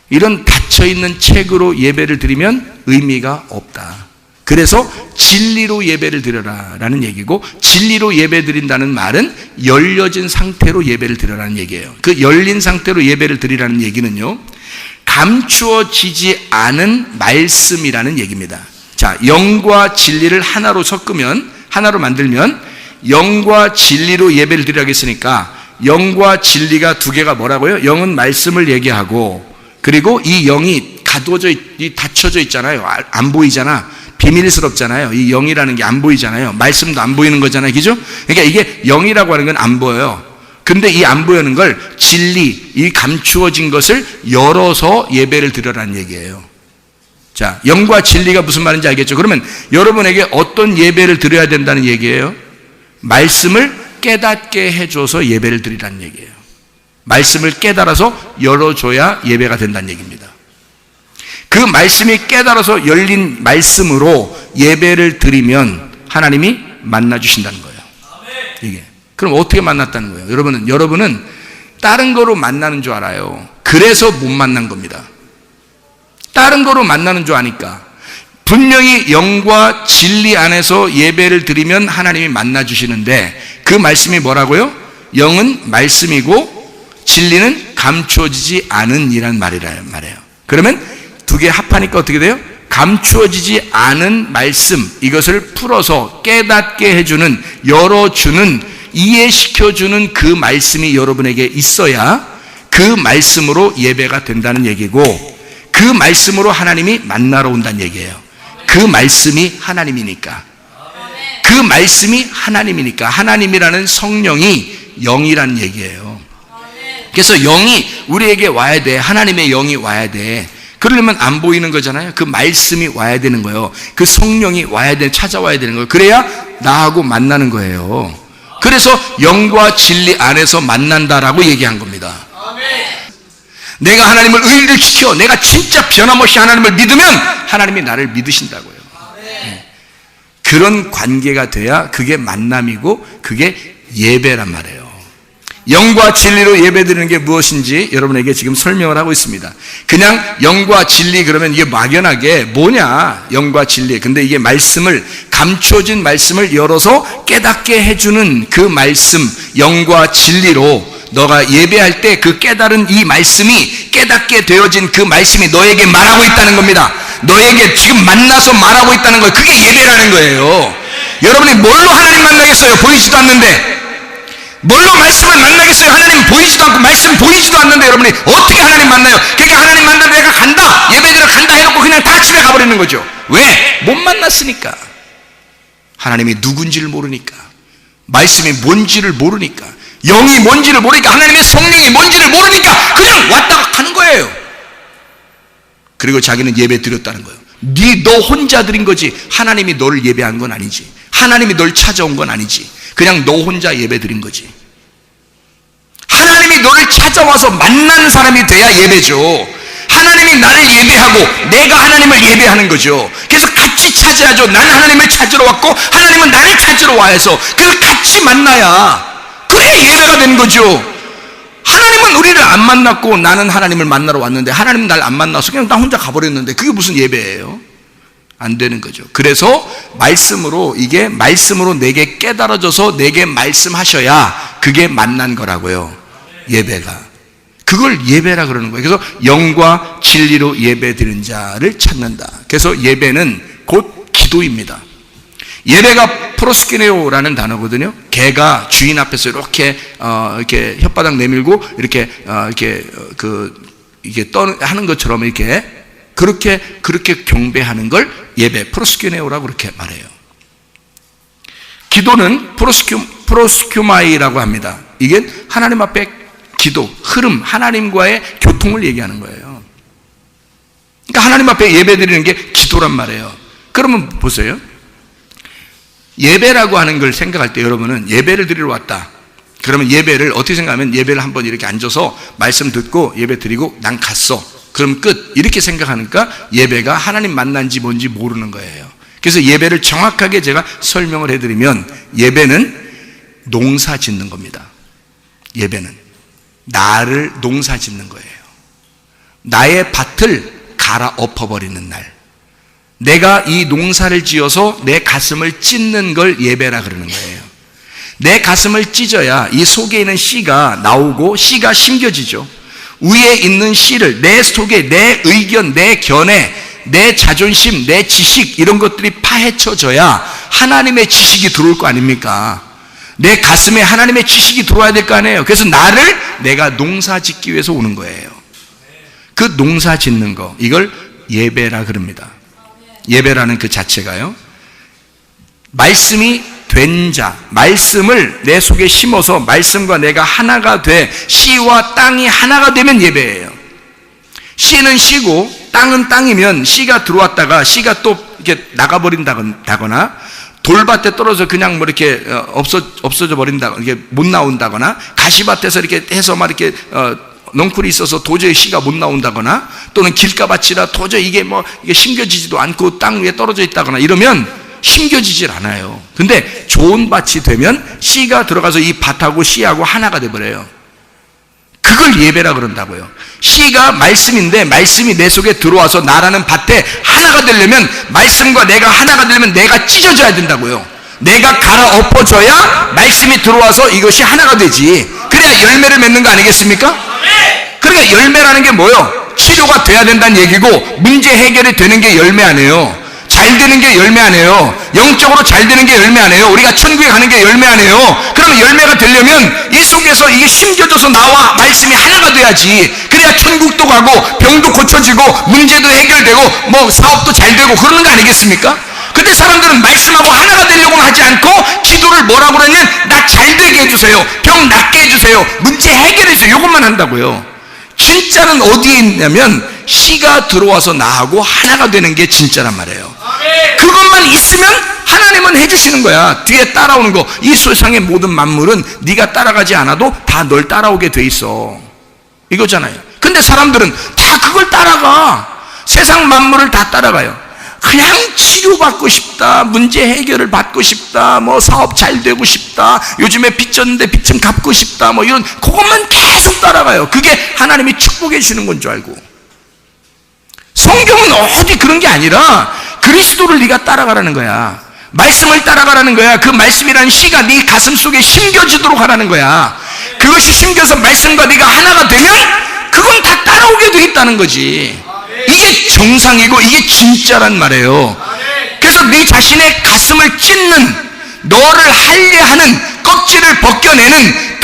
이런 닫혀있는 책으로 예배를 드리면 의미가 없다. 그래서 진리로 예배를 드려라 라는 얘기고, 진리로 예배 드린다는 말은 열려진 상태로 예배를 드려라는 얘기예요. 그 열린 상태로 예배를 드리라는 얘기는요, 감추어지지 않은 말씀이라는 얘기입니다. 자, 영과 진리를 하나로 섞으면, 하나로 만들면 영과 진리로 예배를 드리라고 했으니까 영과 진리가 두 개가 뭐라고요? 영은 말씀을 얘기하고, 그리고 이 영이 가둬져 닫혀져 있잖아요. 안 보이잖아. 비밀스럽잖아요. 이 영이라는 게 안 보이잖아요. 말씀도 안 보이는 거잖아요. 그죠? 그러니까 이게 영이라고 하는 건 안 보여요. 근데 이 안 보이는 걸 진리, 이 감추어진 것을 열어서 예배를 드려라는 얘기예요. 자, 영과 진리가 무슨 말인지 알겠죠? 그러면 여러분에게 어떤 예배를 드려야 된다는 얘기예요? 말씀을 깨닫게 해줘서 예배를 드리라는 얘기예요. 말씀을 깨달아서 열어줘야 예배가 된다는 얘기입니다. 그 말씀이 깨달아서 열린 말씀으로 예배를 드리면 하나님이 만나주신다는 거예요. 이게. 그럼 어떻게 만났다는 거예요? 여러분은 다른 거로 만나는 줄 알아요. 그래서 못 만난 겁니다. 다른 거로 만나는 줄 아니까. 분명히 영과 진리 안에서 예배를 드리면 하나님이 만나주시는데, 그 말씀이 뭐라고요? 영은 말씀이고 진리는 감추어지지 않은 이란 말이에요. 그러면 두 개 합하니까 어떻게 돼요? 감추어지지 않은 말씀, 이것을 풀어서 깨닫게 해주는, 열어주는, 이해시켜주는 그 말씀이 여러분에게 있어야 그 말씀으로 예배가 된다는 얘기고, 그 말씀으로 하나님이 만나러 온다는 얘기예요. 그 말씀이 하나님이니까. 그 말씀이 하나님이니까. 하나님이라는 성령이 영이라는 얘기예요. 그래서 영이 우리에게 와야 돼. 하나님의 영이 와야 돼. 그러려면 안 보이는 거잖아요. 그 말씀이 와야 되는 거예요. 그 성령이 와야 돼, 찾아와야 되는 거예요. 그래야 나하고 만나는 거예요. 그래서 영과 진리 안에서 만난다라고 얘기한 겁니다. 내가 하나님을 의를 시켜 내가 진짜 변함없이 하나님을 믿으면 하나님이 나를 믿으신다고요. 그런 관계가 돼야 그게 만남이고 그게 예배란 말이에요. 영과 진리로 예배드리는 게 무엇인지 여러분에게 지금 설명을 하고 있습니다. 그냥 영과 진리 그러면 이게 막연하게 뭐냐, 영과 진리. 근데 이게 말씀을, 감추어진 말씀을 열어서 깨닫게 해주는 그 말씀, 영과 진리로 너가 예배할 때 그 깨달은 이 말씀이, 깨닫게 되어진 그 말씀이 너에게 말하고 있다는 겁니다. 너에게 지금 만나서 말하고 있다는 거예요. 그게 예배라는 거예요. 여러분이 뭘로 하나님 만나겠어요? 보이지도 않는데. 뭘로 말씀을 만나겠어요? 하나님 보이지도 않고 말씀 보이지도 않는데 여러분이 어떻게 하나님 만나요? 그러니까 하나님 만나러 내가 간다, 예배드리러 간다 해놓고 그냥 다 집에 가버리는 거죠. 왜? 못 만났으니까. 하나님이 누군지를 모르니까, 말씀이 뭔지를 모르니까, 영이 뭔지를 모르니까, 하나님의 성령이 뭔지를 모르니까 그냥 왔다가 가는 거예요. 그리고 자기는 예배 드렸다는 거예요. 너 혼자 드린 거지 하나님이 너를 예배한 건 아니지. 하나님이 널 찾아온 건 아니지. 그냥 너 혼자 예배 드린 거지. 하나님이 너를 찾아와서 만난 사람이 돼야 예배죠. 하나님이 나를 예배하고 내가 하나님을 예배하는 거죠. 그래서 같이 찾아야죠. 나는 하나님을 찾으러 왔고 하나님은 나를 찾으러 와서 그래서 같이 만나야 그래야 예배가 되는 거죠. 하나님은 우리를 안 만났고 나는 하나님을 만나러 왔는데 하나님은 날 안 만나서 그냥 나 혼자 가버렸는데 그게 무슨 예배예요? 안 되는 거죠. 그래서 말씀으로, 이게 말씀으로 내게 깨달아져서 내게 말씀하셔야 그게 만난 거라고요. 예배가. 그걸 예배라 그러는 거예요. 그래서 영과 진리로 예배 드리는 자를 찾는다. 그래서 예배는 곧 기도입니다. 예배가 프로스키네오라는 단어거든요. 개가 주인 앞에서 이렇게 혓바닥 내밀고 이렇게 하는 것처럼 그렇게 경배하는 걸 예배, 프로스키네오라고 그렇게 말해요. 기도는 프로스큐마이라고 합니다. 이게 하나님 앞에 기도, 흐름, 하나님과의 교통을 얘기하는 거예요. 그러니까 하나님 앞에 예배 드리는 게 기도란 말이에요. 그러면 보세요. 예배라고 하는 걸 생각할 때 여러분은 예배를 드리러 왔다. 그러면 예배를 어떻게 생각하면 예배를 한번 이렇게 앉아서 말씀 듣고 예배 드리고 난 갔어. 그럼 끝. 이렇게 생각하니까 예배가 하나님 만난지 뭔지 모르는 거예요. 그래서 예배를 정확하게 제가 설명을 해드리면 예배는 농사 짓는 겁니다. 예배는 나를 농사 짓는 거예요. 나의 밭을 갈아 엎어버리는 날, 내가 이 농사를 지어서 내 가슴을 찢는 걸 예배라 그러는 거예요. 내 가슴을 찢어야 이 속에 있는 씨가 나오고 씨가 심겨지죠. 위에 있는 씨를 내 속에 내 의견, 내 견해, 내 자존심, 내 지식 이런 것들이 파헤쳐져야 하나님의 지식이 들어올 거 아닙니까? 내 가슴에 하나님의 지식이 들어와야 될 거 아니에요. 그래서 나를 내가 농사 짓기 위해서 오는 거예요. 그 농사 짓는 거, 이걸 예배라 그럽니다. 예배라는 그 자체가요, 말씀이 된 자, 말씀을 내 속에 심어서 말씀과 내가 하나가 돼 씨와 땅이 하나가 되면 예배예요. 씨는 씨고 땅은 땅이면 씨가 들어왔다가 씨가 또 이렇게 나가버린다거나 돌밭에 떨어져 그냥 뭐 이렇게 없어져 버린다거나 이게 못 나온다거나 가시밭에서 이렇게 해서 막 이렇게 넝쿨이 있어서 도저히 씨가 못 나온다거나 또는 길가밭이라 도저히 이게 심겨지지도 않고 땅 위에 떨어져 있다거나 이러면 심겨지질 않아요. 근데 좋은 밭이 되면 씨가 들어가서 이 밭하고 씨하고 하나가 돼버려요. 그걸 예배라 그런다고요. 씨가 말씀인데 말씀이 내 속에 들어와서 나라는 밭에 하나가 되려면 말씀과 내가 하나가 되려면 내가 찢어져야 된다고요. 내가 갈아 엎어져야 말씀이 들어와서 이것이 하나가 되지. 그래야 열매를 맺는 거 아니겠습니까? 그러니까 열매라는 게 뭐예요? 치료가 돼야 된다는 얘기고 문제 해결이 되는 게 열매 아니에요. 잘 되는 게 열매 아니에요. 영적으로 잘 되는 게 열매 아니에요. 우리가 천국에 가는 게 열매 아니에요. 그러면 열매가 되려면 이 속에서 이게 심겨져서 나와 말씀이 하나가 돼야지. 그래야 천국도 가고 병도 고쳐지고 문제도 해결되고 뭐 사업도 잘 되고 그러는 거 아니겠습니까? 근데 사람들은 말씀하고 하나가 되려고는 하지 않고 기도를 뭐라고 그러냐면 나 잘 되게 해주세요, 병 낫게 해주세요, 문제 해결해주세요, 이것만 한다고요. 진짜는 어디에 있냐면 씨가 들어와서 나하고 하나가 되는 게 진짜란 말이에요. 그것만 있으면 하나님은 해주시는 거야. 뒤에 따라오는 거, 이 세상의 모든 만물은 네가 따라가지 않아도 다 널 따라오게 돼 있어, 이거잖아요. 근데 사람들은 다 그걸 따라가. 세상 만물을 다 따라가요. 그냥 치료받고 싶다, 문제 해결을 받고 싶다, 뭐 사업 잘 되고 싶다, 요즘에 빚 졌는데 빚 좀 갚고 싶다, 뭐 이런 그것만 계속 따라가요. 그게 하나님이 축복해 주는 건 줄 알고. 성경은 어디 그런 게 아니라 그리스도를 네가 따라가라는 거야. 말씀을 따라가라는 거야. 그 말씀이라는 씨가 네 가슴 속에 심겨지도록 하라는 거야. 그것이 심겨서 말씀과 네가 하나가 되면 그건 다 따라오게 돼 있다는 거지. 이게 정상이고 이게 진짜란 말이에요. 그래서 네 자신의 가슴을 찢는, 너를 할례하는, 껍질을 벗겨내는,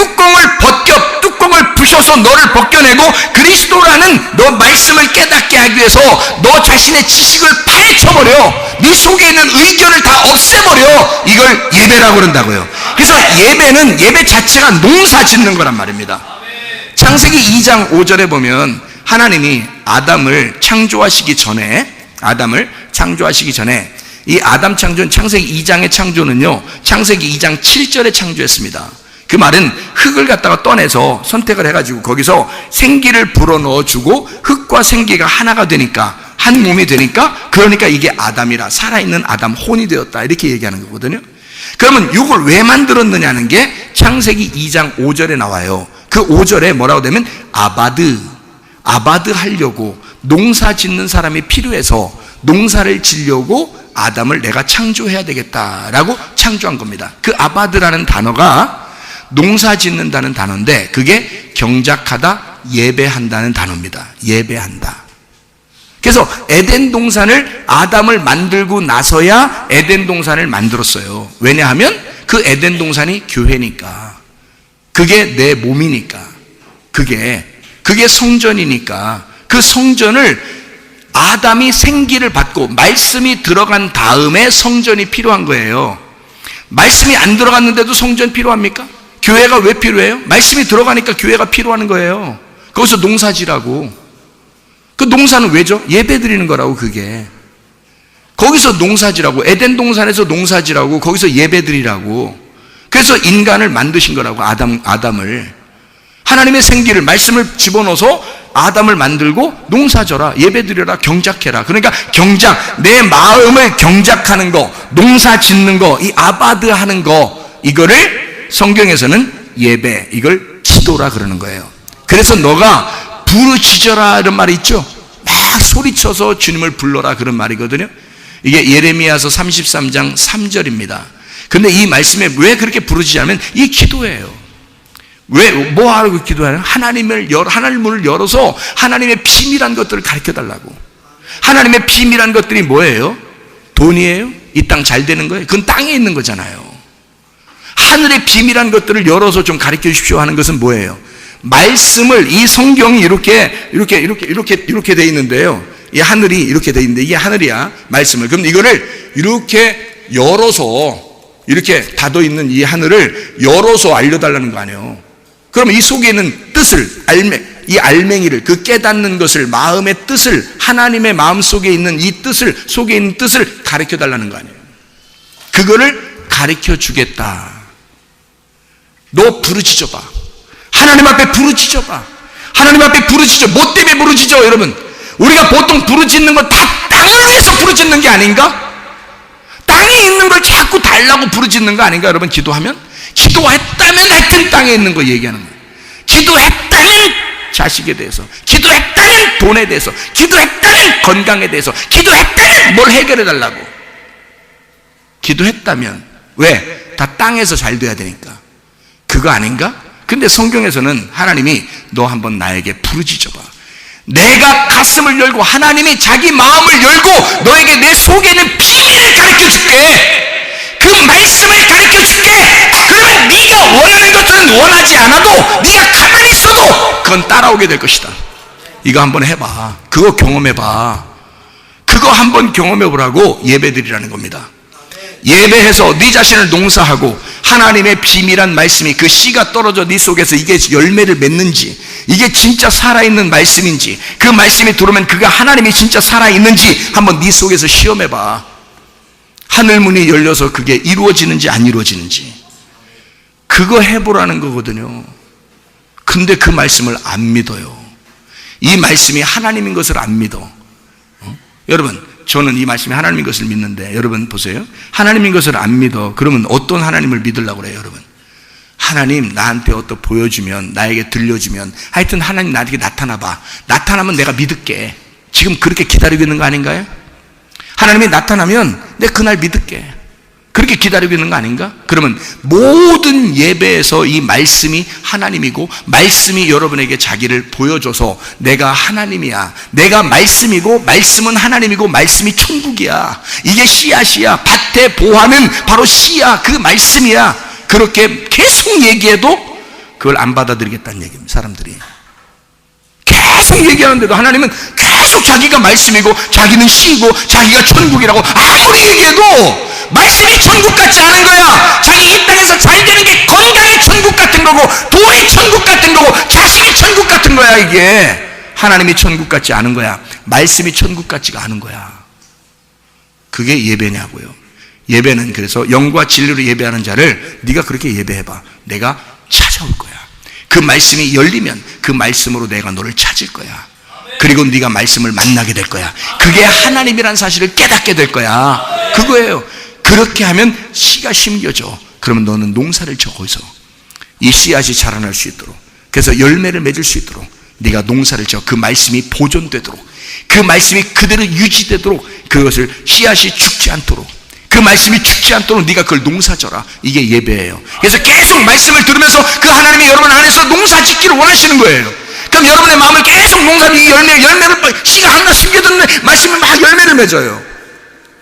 뚜껑을 부셔서 너를 벗겨내고 그리스도라는 너 말씀을 깨닫게 하기 위해서 너 자신의 지식을 파헤쳐버려, 네 속에 있는 의견을 다 없애버려. 이걸 예배라고 그런다고요. 그래서 예배는, 예배 자체가 농사 짓는 거란 말입니다. 창세기 2장 5절에 보면 하나님이 아담을 창조하시기 전에 이 아담 창조는 창세기 2장의 창조는요, 창세기 2장 7절에 창조했습니다. 그 말은 흙을 갖다가 떠내서 선택을 해가지고 거기서 생기를 불어넣어주고 흙과 생기가 하나가 되니까, 한 몸이 되니까, 그러니까 이게 아담이라, 살아있는 아담, 혼이 되었다, 이렇게 얘기하는 거거든요. 그러면 이걸 왜 만들었느냐는 게 창세기 2장 5절에 나와요. 그 5절에 뭐라고 되면 아바드 하려고 농사 짓는 사람이 필요해서 농사를 지려고 아담을 내가 창조해야 되겠다라고 창조한 겁니다. 그 아바드라는 단어가 농사 짓는다는 단어인데 그게 경작하다, 예배한다는 단어입니다. 예배한다. 그래서 에덴 동산을 아담을 만들고 나서야 에덴 동산을 만들었어요. 왜냐하면 그 에덴 동산이 교회니까, 그게 내 몸이니까, 그게 성전이니까, 그 성전을 아담이 생기를 받고 말씀이 들어간 다음에 성전이 필요한 거예요. 말씀이 안 들어갔는데도 성전 필요합니까? 교회가 왜 필요해요? 말씀이 들어가니까 교회가 필요한 거예요. 거기서 농사지라고. 그 농사는 왜죠? 예배 드리는 거라고. 그게 거기서 농사지라고. 에덴 동산에서 농사지라고. 거기서 예배 드리라고. 그래서 인간을 만드신 거라고. 아담을. 하나님의 생기를, 말씀을 집어넣어서 아담을 만들고 농사져라, 예배 드려라, 경작해라. 그러니까 경작, 내 마음을 경작하는 거, 농사 짓는 거, 이 아바드 하는 거, 이거를 성경에서는 예배, 이걸 기도라 그러는 거예요. 그래서 너가 부르짖어라 이런 말이 있죠. 막 소리쳐서 주님을 불러라 그런 말이거든요. 이게 예레미야서 33장 3절입니다. 근데 이 말씀에 왜 그렇게 부르짖냐면 이 기도예요. 왜, 뭐 하라고 기도하냐? 하나님을 열어서 하나님의 비밀한 것들을 가르쳐 달라고. 하나님의 비밀한 것들이 뭐예요? 돈이에요? 이 땅 잘 되는 거예요? 그건 땅에 있는 거잖아요. 하늘의 비밀한 것들을 열어서 좀 가르쳐 주십시오 하는 것은 뭐예요? 말씀을, 이 성경이 이렇게 돼 있는데요. 이 하늘이 이렇게 돼 있는데 이게 하늘이야, 말씀을. 그럼 이거를 이렇게 열어서, 이렇게 닫아 있는 이 하늘을 열어서 알려달라는 거 아니에요. 그러면 이 속에 있는 뜻을, 이 알맹이를, 그 깨닫는 것을, 마음의 뜻을, 하나님의 마음 속에 있는 이 뜻을, 속에 있는 뜻을 가르쳐 달라는 거 아니에요. 그거를 가르쳐 주겠다. 너 부르짖어봐. 하나님 앞에 부르짖어봐. 하나님 앞에 부르짖어. 뭐 때문에 부르짖어, 여러분? 우리가 보통 부르짖는 건 다 땅을 위해서 부르짖는 게 아닌가? 땅에 있는 걸 자꾸 달라고 부르짖는 거 아닌가, 여러분? 기도하면? 기도했다면 하여튼 땅에 있는 거 얘기하는 거예요. 기도했다면 자식에 대해서, 기도했다면 돈에 대해서, 기도했다면 건강에 대해서, 기도했다면 뭘 해결해 달라고. 기도했다면 왜? 다 땅에서 잘 돼야 되니까. 그거 아닌가? 근데 성경에서는 하나님이 너 한번 나에게 부르짖어봐. 내가 가슴을 열고 하나님이 자기 마음을 열고 너에게 내 속에 있는 비밀을 가르쳐 줄게. 그 말씀을 가르쳐 줄게. 그러면 네가 원하는 것들은 원하지 않아도, 네가 가만히 있어도 그건 따라오게 될 것이다. 이거 한번 해봐. 그거 경험해봐. 그거 한번 경험해보라고 예배드리라는 겁니다. 예배해서 네 자신을 농사하고 하나님의 비밀한 말씀이, 그 씨가 떨어져 네 속에서 이게 열매를 맺는지, 이게 진짜 살아있는 말씀인지, 그 말씀이 들어오면 그가 하나님이 진짜 살아있는지 한번 네 속에서 시험해봐. 하늘문이 열려서 그게 이루어지는지 안 이루어지는지. 그거 해보라는 거거든요. 근데 그 말씀을 안 믿어요. 이 말씀이 하나님인 것을 안 믿어. 여러분, 저는 이 말씀이 하나님인 것을 믿는데, 여러분 보세요. 하나님인 것을 안 믿어. 그러면 어떤 하나님을 믿으려고 그래요, 여러분? 하나님 나한테 어떤 보여주면, 나에게 들려주면, 하여튼 하나님 나에게 나타나봐. 나타나면 내가 믿을게. 지금 그렇게 기다리고 있는 거 아닌가요? 하나님이 나타나면 내가 그날 믿을게. 그렇게 기다리고 있는 거 아닌가? 그러면 모든 예배에서 이 말씀이 하나님이고, 말씀이 여러분에게 자기를 보여줘서 내가 하나님이야, 내가 말씀이고, 말씀은 하나님이고, 말씀이 천국이야, 이게 씨앗이야, 밭에 보화는 바로 씨야, 그 말씀이야, 그렇게 계속 얘기해도 그걸 안 받아들이겠다는 얘기입니다. 사람들이 계속 얘기하는데도 하나님은 계속 자기가 말씀이고, 자기는 씨고, 자기가 천국이라고 아무리 얘기해도 말씀이 천국 같지 않은 거야. 자기 이 땅에서 잘 되는 게 건강이 천국 같은 거고, 돈이 천국 같은 거고, 자식이 천국 같은 거야. 이게 하나님이 천국 같지 않은 거야. 말씀이 천국 같지가 않은 거야. 그게 예배냐고요. 예배는 그래서 영과 진리로 예배하는 자를 네가 그렇게 예배해봐. 내가 찾아올 거야. 그 말씀이 열리면 그 말씀으로 내가 너를 찾을 거야. 그리고 네가 말씀을 만나게 될 거야. 그게 하나님이란 사실을 깨닫게 될 거야. 그거예요. 그렇게 하면 씨가 심겨져. 그러면 너는 농사를 져. 거기서 이 씨앗이 자라날 수 있도록, 그래서 열매를 맺을 수 있도록 네가 농사를 져. 그 말씀이 보존되도록, 그 말씀이 그대로 유지되도록, 그것을 씨앗이 죽지 않도록, 그 말씀이 죽지 않도록 네가 그걸 농사져라. 이게 예배예요. 그래서 계속 말씀을 들으면서 그 하나님이 여러분 안에서 농사 짓기를 원하시는 거예요. 그럼 여러분의 마음을 계속 농사를, 열매를, 씨가 하나 숨겨뒀는데 말씀을 막 열매를 맺어요.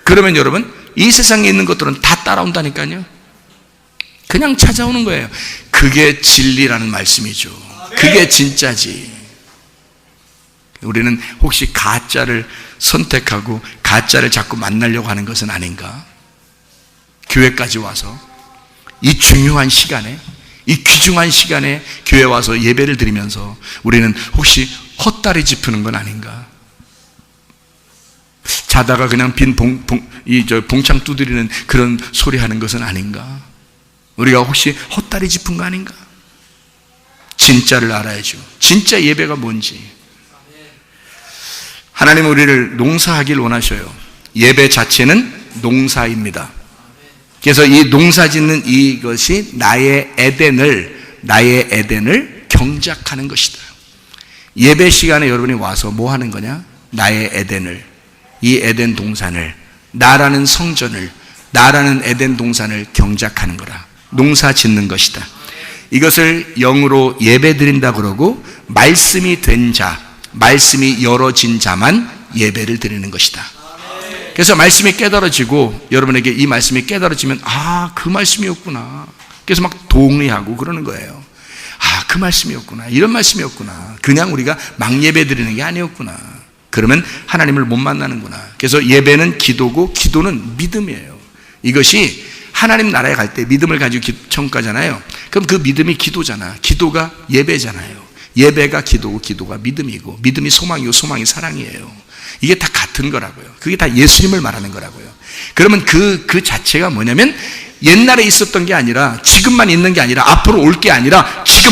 그러면 여러분, 이 세상에 있는 것들은 다 따라온다니까요. 그냥 찾아오는 거예요. 그게 진리라는 말씀이죠. 그게 진짜지. 우리는 혹시 가짜를 선택하고 가짜를 자꾸 만나려고 하는 것은 아닌가? 교회까지 와서 이 중요한 시간에, 이 귀중한 시간에 교회 와서 예배를 드리면서 우리는 혹시 헛다리 짚는 건 아닌가? 자다가 그냥 빈 봉창 두드리는 그런 소리 하는 것은 아닌가? 우리가 혹시 헛다리 짚은 거 아닌가? 진짜를 알아야죠. 진짜 예배가 뭔지. 하나님은 우리를 농사하길 원하셔요. 예배 자체는 농사입니다. 그래서 이 농사 짓는 이것이 나의 에덴을 경작하는 것이다. 예배 시간에 여러분이 와서 뭐 하는 거냐? 나의 에덴을, 이 에덴 동산을, 나라는 성전을, 나라는 에덴 동산을 경작하는 거라. 농사 짓는 것이다. 이것을 영으로 예배 드린다 그러고, 말씀이 된 자, 말씀이 열어진 자만 예배를 드리는 것이다. 그래서 말씀이 깨달아지고, 여러분에게 이 말씀이 깨달아지면 그 말씀이었구나. 그래서 막 동의하고 그러는 거예요. 그 말씀이었구나. 이런 말씀이었구나. 그냥 우리가 막 예배 드리는 게 아니었구나. 그러면 하나님을 못 만나는구나. 그래서 예배는 기도고, 기도는 믿음이에요. 이것이 하나님 나라에 갈 때 믿음을 가지고 천국 가잖아요. 그럼 그 믿음이 기도잖아. 기도가 예배잖아요. 예배가 기도고, 기도가 믿음이고, 믿음이 소망이고, 소망이 사랑이에요. 이게 다 같은 거라고요. 그게 다 예수님을 말하는 거라고요. 그러면 그 자체가 뭐냐면, 옛날에 있었던 게 아니라, 지금만 있는 게 아니라, 앞으로 올 게 아니라, 지금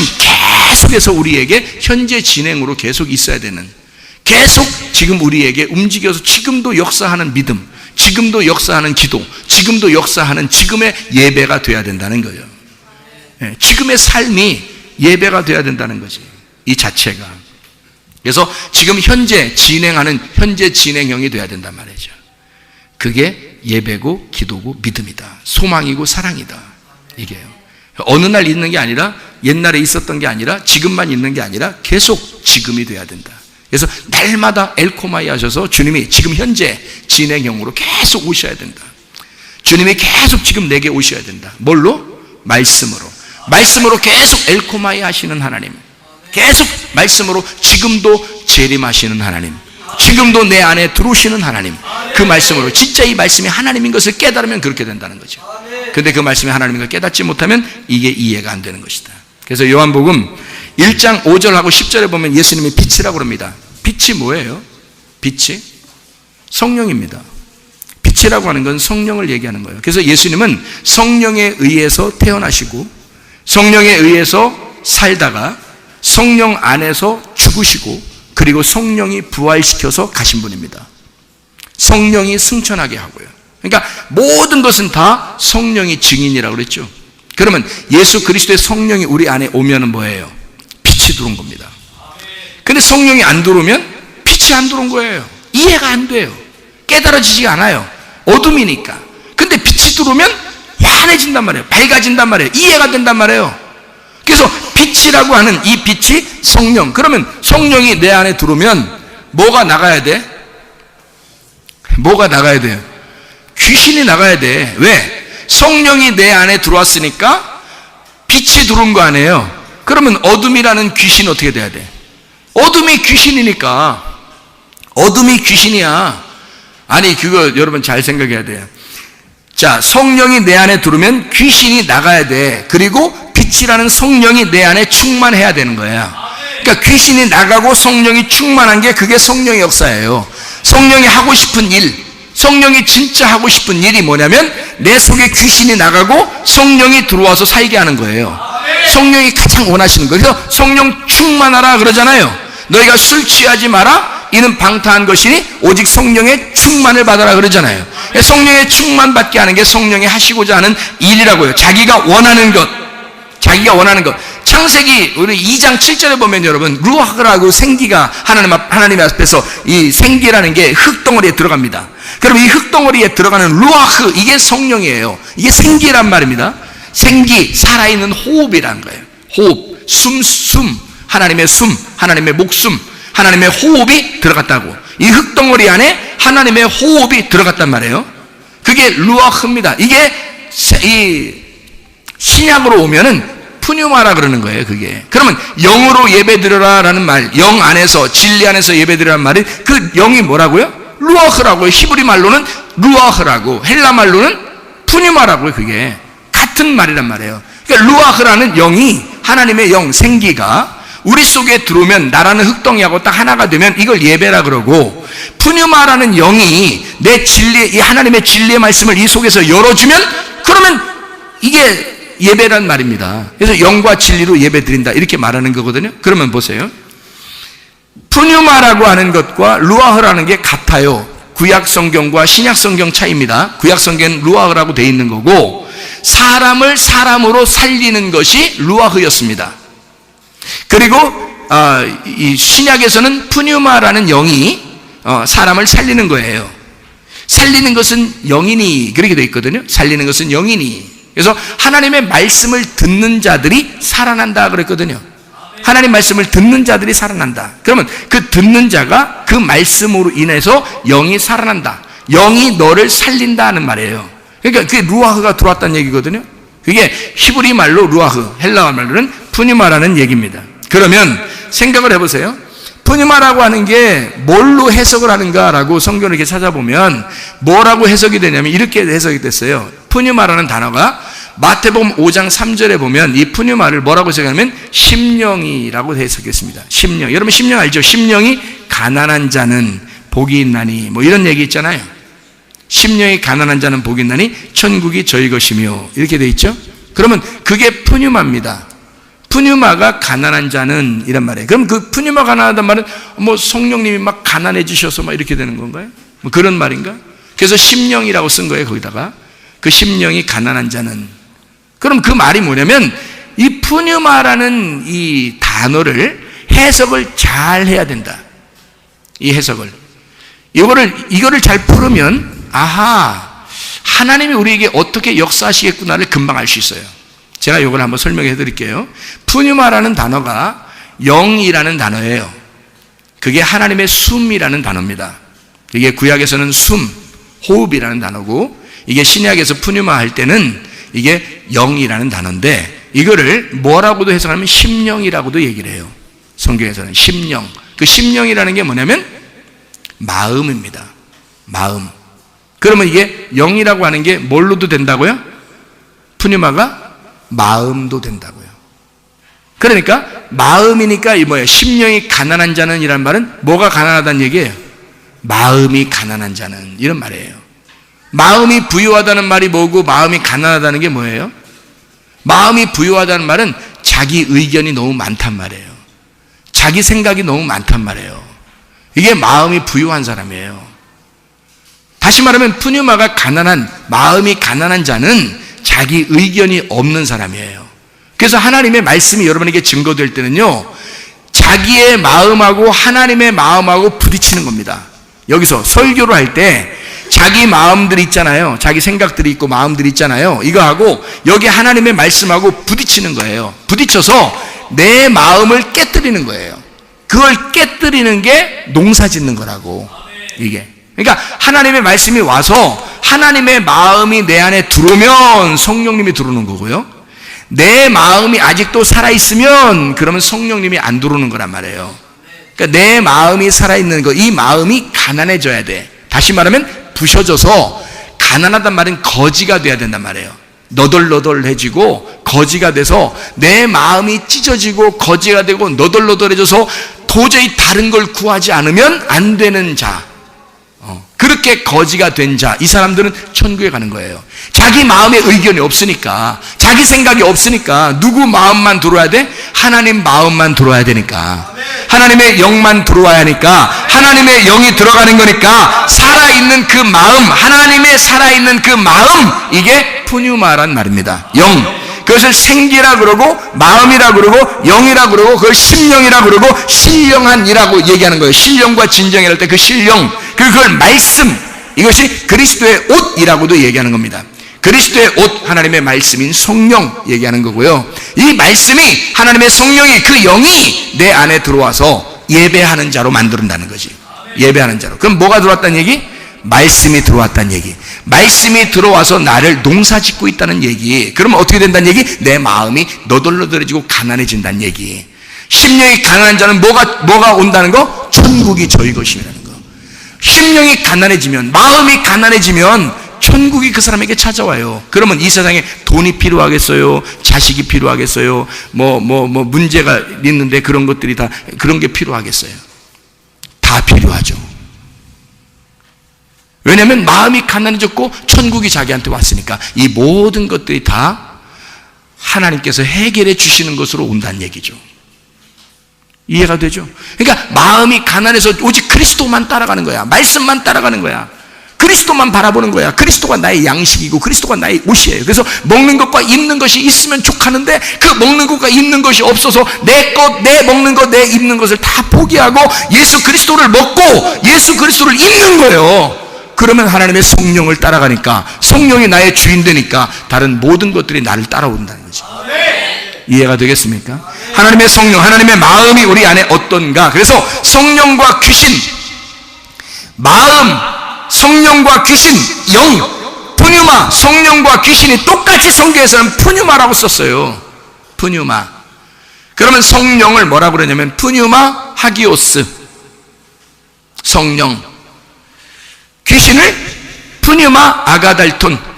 계속해서 우리에게 현재 진행으로 계속 있어야 되는, 계속 지금 우리에게 움직여서 지금도 역사하는 믿음, 지금도 역사하는 기도, 지금도 역사하는 지금의 예배가 돼야 된다는 거예요. 지금의 삶이 예배가 돼야 된다는 거지, 이 자체가. 그래서 지금 현재 진행하는 현재 진행형이 돼야 된단 말이죠. 그게 예배고, 기도고, 믿음이다. 소망이고, 사랑이다. 이게요. 어느 날 있는 게 아니라, 옛날에 있었던 게 아니라, 지금만 있는 게 아니라 계속 지금이 돼야 된다. 그래서 날마다 엘코마이 하셔서 주님이 지금 현재 진행형으로 계속 오셔야 된다. 주님이 계속 지금 내게 오셔야 된다. 뭘로? 말씀으로. 말씀으로 계속 엘코마이 하시는 하나님, 계속 말씀으로 지금도 재림하시는 하나님, 지금도 내 안에 들어오시는 하나님, 그 말씀으로 진짜 이 말씀이 하나님인 것을 깨달으면 그렇게 된다는 거죠. 근데 그 말씀이 하나님인 걸 깨닫지 못하면 이게 이해가 안 되는 것이다. 그래서 요한복음 1장 5절하고 10절에 보면 예수님이 빛이라고 합니다. 빛이 뭐예요? 빛이 성령입니다. 빛이라고 하는 건 성령을 얘기하는 거예요. 그래서 예수님은 성령에 의해서 태어나시고, 성령에 의해서 살다가 성령 안에서 죽으시고, 그리고 성령이 부활시켜서 가신 분입니다. 성령이 승천하게 하고요. 그러니까 모든 것은 다 성령이 증인이라고 그랬죠. 그러면 예수 그리스도의 성령이 우리 안에 오면은 뭐예요? 빛이 들어온 겁니다. 근데 성령이 안 들어오면 빛이 안 들어온 거예요. 이해가 안 돼요. 깨달아지지가 않아요. 어둠이니까. 근데 빛이 들어오면 환해진단 말이에요. 밝아진단 말이에요. 이해가 된단 말이에요. 그래서 빛이라고 하는 이 빛이 성령. 그러면 성령이 내 안에 들어오면 뭐가 나가야 돼? 뭐가 나가야 돼요? 귀신이 나가야 돼. 왜? 성령이 내 안에 들어왔으니까 빛이 들어온 거 아니에요. 그러면 어둠이라는 귀신은 어떻게 돼야 돼? 어둠이 귀신이니까. 어둠이 귀신이야. 아니, 그거 여러분 잘 생각해야 돼요. 자, 성령이 내 안에 들어오면 귀신이 나가야 돼. 그리고 빛이라는 성령이 내 안에 충만해야 되는 거야. 그러니까 귀신이 나가고 성령이 충만한 게 그게 성령의 역사예요. 성령이 하고 싶은 일, 성령이 진짜 하고 싶은 일이 뭐냐면 내 속에 귀신이 나가고 성령이 들어와서 살게 하는 거예요. 성령이 가장 원하시는 거예요. 그래서 성령 충만하라 그러잖아요. 너희가 술 취하지 마라, 이는 방탕한 것이니 오직 성령의 충만을 받아라 그러잖아요. 성령의 충만 받게 하는 게 성령이 하시고자 하는 일이라고요. 자기가 원하는 것, 자기가 원하는 것. 창세기 우리 2장 7절에 보면 여러분, 루아흐라고 생기가 하나님 앞에서 이 생기라는 게 흙덩어리에 들어갑니다. 그럼 이 흙덩어리에 들어가는 루아흐, 이게 성령이에요. 이게 생기란 말입니다. 생기, 살아있는 호흡이라는 거예요. 호흡, 숨, 하나님의 숨, 하나님의 목숨, 하나님의 호흡이 들어갔다고. 이 흙덩어리 안에 하나님의 호흡이 들어갔단 말이에요. 그게 루아흐입니다. 이게 이 신약으로 오면은 푸뉴마라 그러는 거예요. 그게. 그러면 영으로 예배드려라라는 말, 영 안에서, 진리 안에서 예배드리라는 말이, 그 영이 뭐라고요? 루아흐라고요. 히브리 말로는 루아흐라고, 헬라 말로는 푸뉴마라고요. 그게 같은 말이란 말이에요. 그러니까 루아흐라는 영이, 하나님의 영, 생기가 우리 속에 들어오면 나라는 흙덩이하고 딱 하나가 되면 이걸 예배라 그러고, 푸뉴마라는 영이 내 진리, 이 하나님의 진리의 말씀을 이 속에서 열어주면 그러면 이게 예배란 말입니다. 그래서 영과 진리로 예배 드린다 이렇게 말하는 거거든요. 그러면 보세요. 푸뉴마라고 하는 것과 루아흐라는 게 같아요. 구약 성경과 신약 성경 차이입니다. 구약 성경은 루아흐라고 되어 있는 거고, 사람을 사람으로 살리는 것이 루아흐였습니다. 그리고 이 신약에서는 푸뉴마라는 영이 사람을 살리는 거예요. 살리는 것은 영이니, 그렇게 되어 있거든요. 살리는 것은 영이니. 그래서 하나님의 말씀을 듣는 자들이 살아난다 그랬거든요. 하나님 말씀을 듣는 자들이 살아난다. 그러면 그 듣는 자가 그 말씀으로 인해서 영이 살아난다. 영이 너를 살린다는 말이에요. 그러니까 그게 루아흐가 들어왔다는 얘기거든요. 그게 히브리 말로 루아흐, 헬라어 말로는 푸니마라는 얘기입니다. 그러면 생각을 해보세요. 푸니마라고 하는 게 뭘로 해석을 하는가라고 성경을 이렇게 찾아보면 뭐라고 해석이 되냐면 이렇게 해석이 됐어요. 푸니마라는 단어가 마태복음 5장 3절에 보면 이 푸뉴마를 뭐라고 해석하냐면 심령이라고 해석했습니다. 심령. 여러분 심령 알죠? 심령이 가난한 자는 복이 있나니, 뭐 이런 얘기 있잖아요. 심령이 가난한 자는 복이 있나니 천국이 저희 것이며, 이렇게 돼 있죠? 그러면 그게 푸뉴마입니다. 푸뉴마가 가난한 자는 이란 말이에요. 그럼 그 푸뉴마 가난하단 말은 뭐 성령님이 막 가난해지셔서 막 이렇게 되는 건가요? 뭐 그런 말인가? 그래서 심령이라고 쓴 거예요. 거기다가 그 심령이 가난한 자는. 그럼 그 말이 뭐냐면 이 푸뉴마라는 이 단어를 해석을 잘 해야 된다. 이 해석을. 이거를 잘 풀으면 아하, 하나님이 우리에게 어떻게 역사하시겠구나를 금방 알 수 있어요. 제가 이걸 한번 설명해 드릴게요. 푸뉴마라는 단어가 영이라는 단어예요. 그게 하나님의 숨이라는 단어입니다. 이게 구약에서는 숨, 호흡이라는 단어고, 이게 신약에서 푸뉴마 할 때는 이게 영이라는 단어인데, 이거를 뭐라고도 해석하면 심령이라고도 얘기를 해요. 성경에서는 심령. 그 심령이라는 게 뭐냐면 마음입니다. 마음. 그러면 이게 영이라고 하는 게 뭘로도 된다고요? 푸뉴마가 마음도 된다고요. 그러니까 마음이니까 이 뭐예요? 심령이 가난한 자는 이란 말은 뭐가 가난하다는 얘기예요? 마음이 가난한 자는, 이런 말이에요. 마음이 부유하다는 말이 뭐고 마음이 가난하다는 게 뭐예요? 마음이 부유하다는 말은 자기 의견이 너무 많단 말이에요. 자기 생각이 너무 많단 말이에요. 이게 마음이 부유한 사람이에요. 다시 말하면 푸뉴마가 가난한, 마음이 가난한 자는 자기 의견이 없는 사람이에요. 그래서 하나님의 말씀이 여러분에게 증거될 때는요, 자기의 마음하고 하나님의 마음하고 부딪히는 겁니다. 여기서 설교를 할 때 자기 마음들이 있잖아요. 자기 생각들이 있고 마음들이 있잖아요. 이거하고 여기 하나님의 말씀하고 부딪히는 거예요. 부딪혀서 내 마음을 깨뜨리는 거예요. 그걸 깨뜨리는 게 농사 짓는 거라고, 이게. 그러니까 하나님의 말씀이 와서 하나님의 마음이 내 안에 들어오면 성령님이 들어오는 거고요. 내 마음이 아직도 살아있으면 그러면 성령님이 안 들어오는 거란 말이에요. 그러니까 내 마음이 살아있는 거, 이 마음이 가난해져야 돼. 다시 말하면 부셔져서, 가난하단 말은 거지가 돼야 된단 말이에요. 너덜너덜해지고 거지가 돼서 내 마음이 찢어지고 거지가 되고 너덜너덜해져서 도저히 다른 걸 구하지 않으면 안 되는 자, 그렇게 거지가 된 자, 이 사람들은 천국에 가는 거예요. 자기 마음에 의견이 없으니까, 자기 생각이 없으니까 누구 마음만 들어와야 돼? 하나님 마음만 들어와야 되니까, 하나님의 영만 들어와야 하니까, 하나님의 영이 들어가는 거니까 살아있는 그 마음, 하나님의 살아있는 그 마음, 이게 푸뉴마란 말입니다. 영. 그것을 생기라 그러고 마음이라 그러고 영이라 그러고 그걸 심령이라 그러고 신령한이라고 얘기하는 거예요. 신령과 진정이랄 때 그 신령, 그걸 말씀, 이것이 그리스도의 옷이라고도 얘기하는 겁니다. 그리스도의 옷, 하나님의 말씀인 성령 얘기하는 거고요. 이 말씀이, 하나님의 성령이, 그 영이 내 안에 들어와서 예배하는 자로 만든다는 거지. 예배하는 자로. 그럼 뭐가 들어왔다는 얘기? 말씀이 들어왔다는 얘기. 말씀이 들어와서 나를 농사 짓고 있다는 얘기. 그러면 어떻게 된다는 얘기? 내 마음이 너덜너덜해지고 가난해진다는 얘기. 심령이 가난한 자는 뭐가 온다는 거? 천국이 저희 것이라는 거. 심령이 가난해지면, 마음이 가난해지면 천국이 그 사람에게 찾아와요. 그러면 이 세상에 돈이 필요하겠어요? 자식이 필요하겠어요? 문제가 있는데 그런 것들이 다, 그런 게 필요하겠어요? 다 필요하죠. 왜냐하면 마음이 가난해졌고 천국이 자기한테 왔으니까 이 모든 것들이 다 하나님께서 해결해 주시는 것으로 온다는 얘기죠. 이해가 되죠? 그러니까 마음이 가난해서 오직 그리스도만 따라가는 거야. 말씀만 따라가는 거야. 그리스도만 바라보는 거야. 그리스도가 나의 양식이고 그리스도가 나의 옷이에요. 그래서 먹는 것과 입는 것이 있으면 족하는데 그 먹는 것과 입는 것이 없어서 내 것, 내 먹는 것, 내 입는 것을 다 포기하고 예수 그리스도를 먹고 예수 그리스도를 입는 거예요. 그러면 하나님의 성령을 따라가니까 성령이 나의 주인 되니까 다른 모든 것들이 나를 따라온다는 거죠. 이해가 되겠습니까? 하나님의 성령, 하나님의 마음이 우리 안에 어떤가. 그래서 성령과 귀신, 마음, 성령과 귀신, 영, 푸뉴마, 성령과 귀신이 똑같이 성경에서는 푸뉴마라고 썼어요. 푸뉴마. 그러면 성령을 뭐라고 그러냐면 푸뉴마 하기오스, 성령. 귀신을 푸뉴마 아가달톤.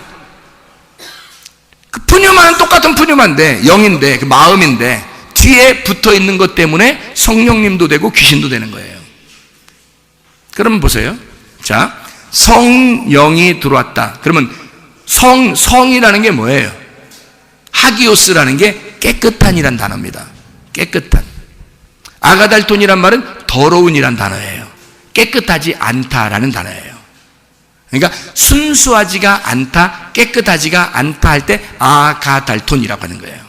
그 푸뉴마는 똑같은 푸뉴마인데, 영인데, 그 마음인데 뒤에 붙어 있는 것 때문에 성령님도 되고 귀신도 되는 거예요. 그러면 보세요. 자, 성령이 들어왔다. 그러면 성이라는 게 뭐예요? 하기오스라는 게 깨끗한이란 단어입니다. 깨끗한. 아가달톤이란 말은 더러운이란 단어예요. 깨끗하지 않다라는 단어예요. 그러니까 순수하지가 않다, 깨끗하지가 않다 할 때 아가달톤이라고 하는 거예요.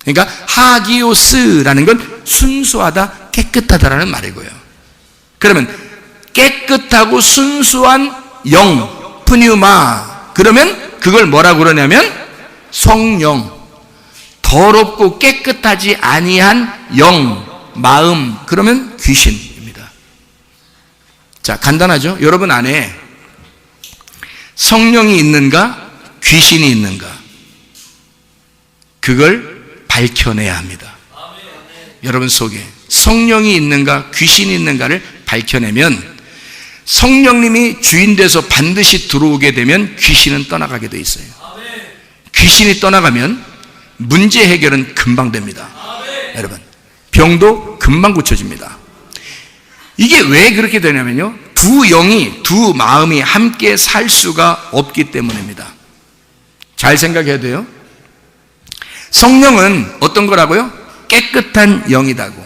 그러니까 하기오스라는 건 순수하다, 깨끗하다라는 말이고요. 그러면 깨끗하고 순수한 영, 푸뉴마. 그러면 그걸 뭐라고 그러냐면 성령. 더럽고 깨끗하지 아니한 영, 마음. 그러면 귀신입니다. 자, 간단하죠? 여러분 안에 성령이 있는가, 귀신이 있는가, 그걸 밝혀내야 합니다. 여러분 속에 성령이 있는가, 귀신이 있는가를 밝혀내면 성령님이 주인 돼서 반드시 들어오게 되면 귀신은 떠나가게 돼 있어요. 귀신이 떠나가면 문제 해결은 금방 됩니다. 여러분, 병도 금방 고쳐집니다. 이게 왜 그렇게 되냐면요, 두 영이, 두 마음이 함께 살 수가 없기 때문입니다. 잘 생각해야 돼요. 성령은 어떤 거라고요? 깨끗한 영이다고.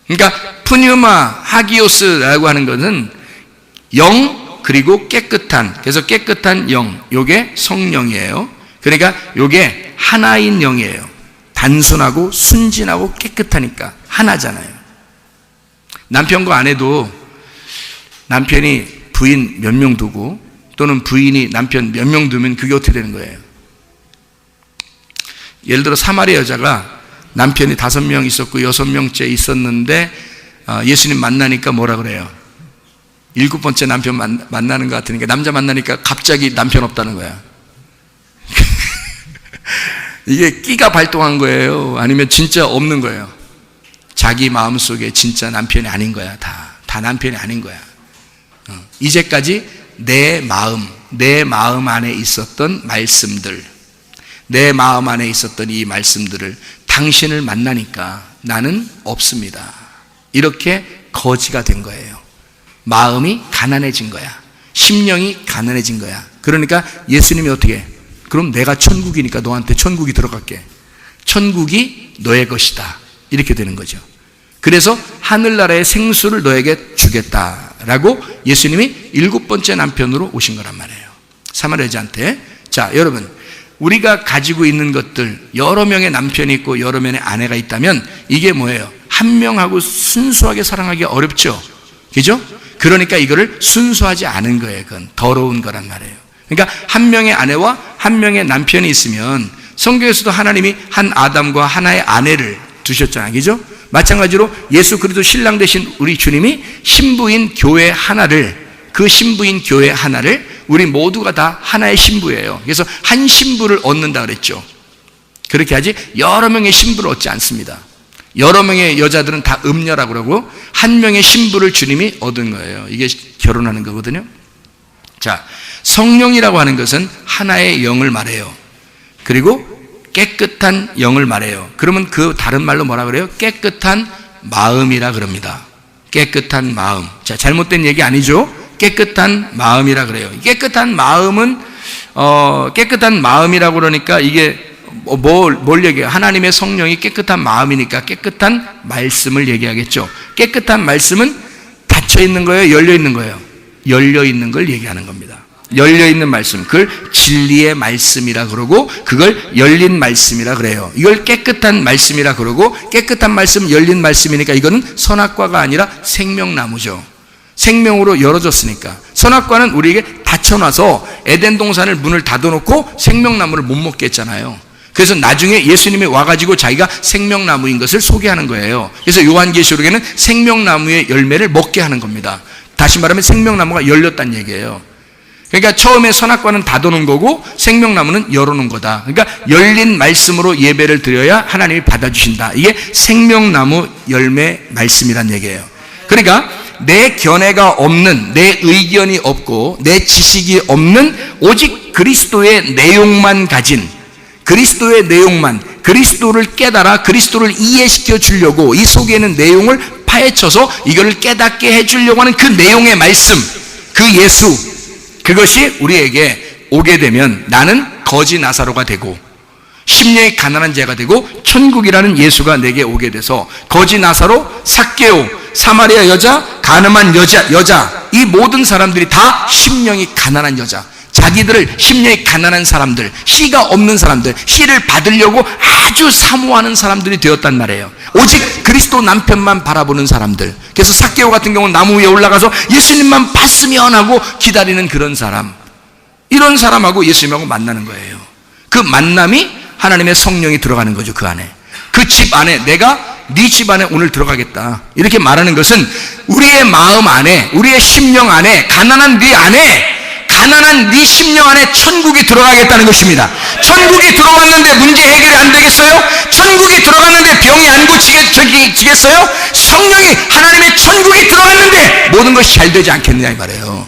그러니까 푸뉴마 하기오스라고 하는 것은 영 그리고 깨끗한, 그래서 깨끗한 영, 요게 성령이에요. 그러니까 요게 하나인 영이에요. 단순하고 순진하고 깨끗하니까 하나잖아요. 남편과 아내도 남편이 부인 몇 명 두고 또는 부인이 남편 몇 명 두면 그게 어떻게 되는 거예요? 예를 들어 사마리 여자가 남편이 5명 있었고 6명째 있었는데 예수님 만나니까 뭐라 그래요? 7번째 남편 만나는 것 같으니까, 남자 만나니까 갑자기 남편 없다는 거야. 이게 끼가 발동한 거예요? 아니면 진짜 없는 거예요? 자기 마음속에 진짜 남편이 아닌 거야. 다 남편이 아닌 거야. 이제까지 내 마음 안에 있었던 말씀들, 내 마음 안에 있었던 이 말씀들을 당신을 만나니까 나는 없습니다. 이렇게 거지가 된 거예요. 마음이 가난해진 거야. 심령이 가난해진 거야. 그러니까 예수님이 어떻게 해? 그럼 내가 천국이니까 너한테 천국이 들어갈게. 천국이 너의 것이다. 이렇게 되는 거죠. 그래서 하늘나라의 생수를 너에게 주겠다라고 예수님이 7번째 남편으로 오신 거란 말이에요. 사마리 여자한테. 자, 여러분, 우리가 가지고 있는 것들, 여러 명의 남편이 있고 여러 명의 아내가 있다면 이게 뭐예요? 한 명하고 순수하게 사랑하기 어렵죠? 그죠? 그러니까 이거를 순수하지 않은 거예요. 그건 더러운 거란 말이에요. 그러니까 한 명의 아내와 한 명의 남편이 있으면 성경에서도 하나님이 한 아담과 하나의 아내를 두셨잖아요. 그죠? 마찬가지로 예수 그리스도 신랑 되신 우리 주님이 신부인 교회 하나를, 그 신부인 교회 하나를 우리 모두가 다 하나의 신부예요. 그래서 한 신부를 얻는다 그랬죠. 그렇게 하지 여러 명의 신부를 얻지 않습니다. 여러 명의 여자들은 다 음녀라고 그러고 한 명의 신부를 주님이 얻은 거예요. 이게 결혼하는 거거든요. 자, 성령이라고 하는 것은 하나의 영을 말해요. 그리고 깨끗한 영을 말해요. 그러면 그 다른 말로 뭐라 그래요? 깨끗한 마음이라 그럽니다. 깨끗한 마음. 자, 잘못된 얘기 아니죠? 깨끗한 마음이라 그래요. 깨끗한 마음은 깨끗한 마음이라고 그러니까 이게 뭘 얘기해요? 하나님의 성령이 깨끗한 마음이니까 깨끗한 말씀을 얘기하겠죠. 깨끗한 말씀은 닫혀 있는 거예요? 열려 있는 거예요? 열려 있는 걸 얘기하는 겁니다. 열려 있는 말씀, 그걸 진리의 말씀이라 그러고 그걸 열린 말씀이라 그래요. 이걸 깨끗한 말씀이라 그러고 깨끗한 말씀, 열린 말씀이니까 이거는 선악과가 아니라 생명나무죠. 생명으로 열어줬으니까. 선악과는 우리에게 닫혀놔서 에덴 동산을 문을 닫아놓고 생명나무를 못 먹게 했잖아요. 그래서 나중에 예수님이 와가지고 자기가 생명나무인 것을 소개하는 거예요. 그래서 요한계시록에는 생명나무의 열매를 먹게 하는 겁니다. 다시 말하면 생명나무가 열렸다는 얘기예요. 그러니까 처음에 선악과는 닫아놓은 거고 생명나무는 열어놓은 거다. 그러니까 열린 말씀으로 예배를 드려야 하나님이 받아주신다. 이게 생명나무 열매 말씀이란 얘기예요. 그러니까 내 견해가 없는, 내 의견이 없고 내 지식이 없는 오직 그리스도의 내용만 가진, 그리스도의 내용만, 그리스도를 깨달아 그리스도를 이해시켜 주려고 이 속에 있는 내용을 파헤쳐서 이거를 깨닫게 해주려고 하는 그 내용의 말씀, 그 예수, 그것이 우리에게 오게 되면 나는 거지 나사로가 되고 심령이 가난한 자가 되고 천국이라는 예수가 내게 오게 돼서 거지 나사로, 삭개오, 사마리아 여자, 가늠한 여자 이 모든 사람들이 다 심령이 가난한 여자, 자기들을 심령이 가난한 사람들, 씨가 없는 사람들, 씨를 받으려고 아주 사모하는 사람들이 되었단 말이에요. 오직 그리스도 남편만 바라보는 사람들. 그래서 삭개오 같은 경우는 나무 위에 올라가서 예수님만 봤으면 하고 기다리는 그런 사람, 이런 사람하고 예수님하고 만나는 거예요. 그 만남이 하나님의 성령이 들어가는 거죠. 그 안에, 그 집 안에, 내가 네 집 안에 오늘 들어가겠다 이렇게 말하는 것은 우리의 마음 안에, 우리의 심령 안에, 가난한 네 안에, 가난한 네 심령 안에 천국이 들어가겠다는 것입니다. 천국이 들어왔는데 문제 해결이 안 되겠어요? 천국이 들어갔는데 병이 안 고치겠어요? 성령이, 하나님의 천국이 들어갔는데 모든 것이 잘 되지 않겠느냐 이 말이에요.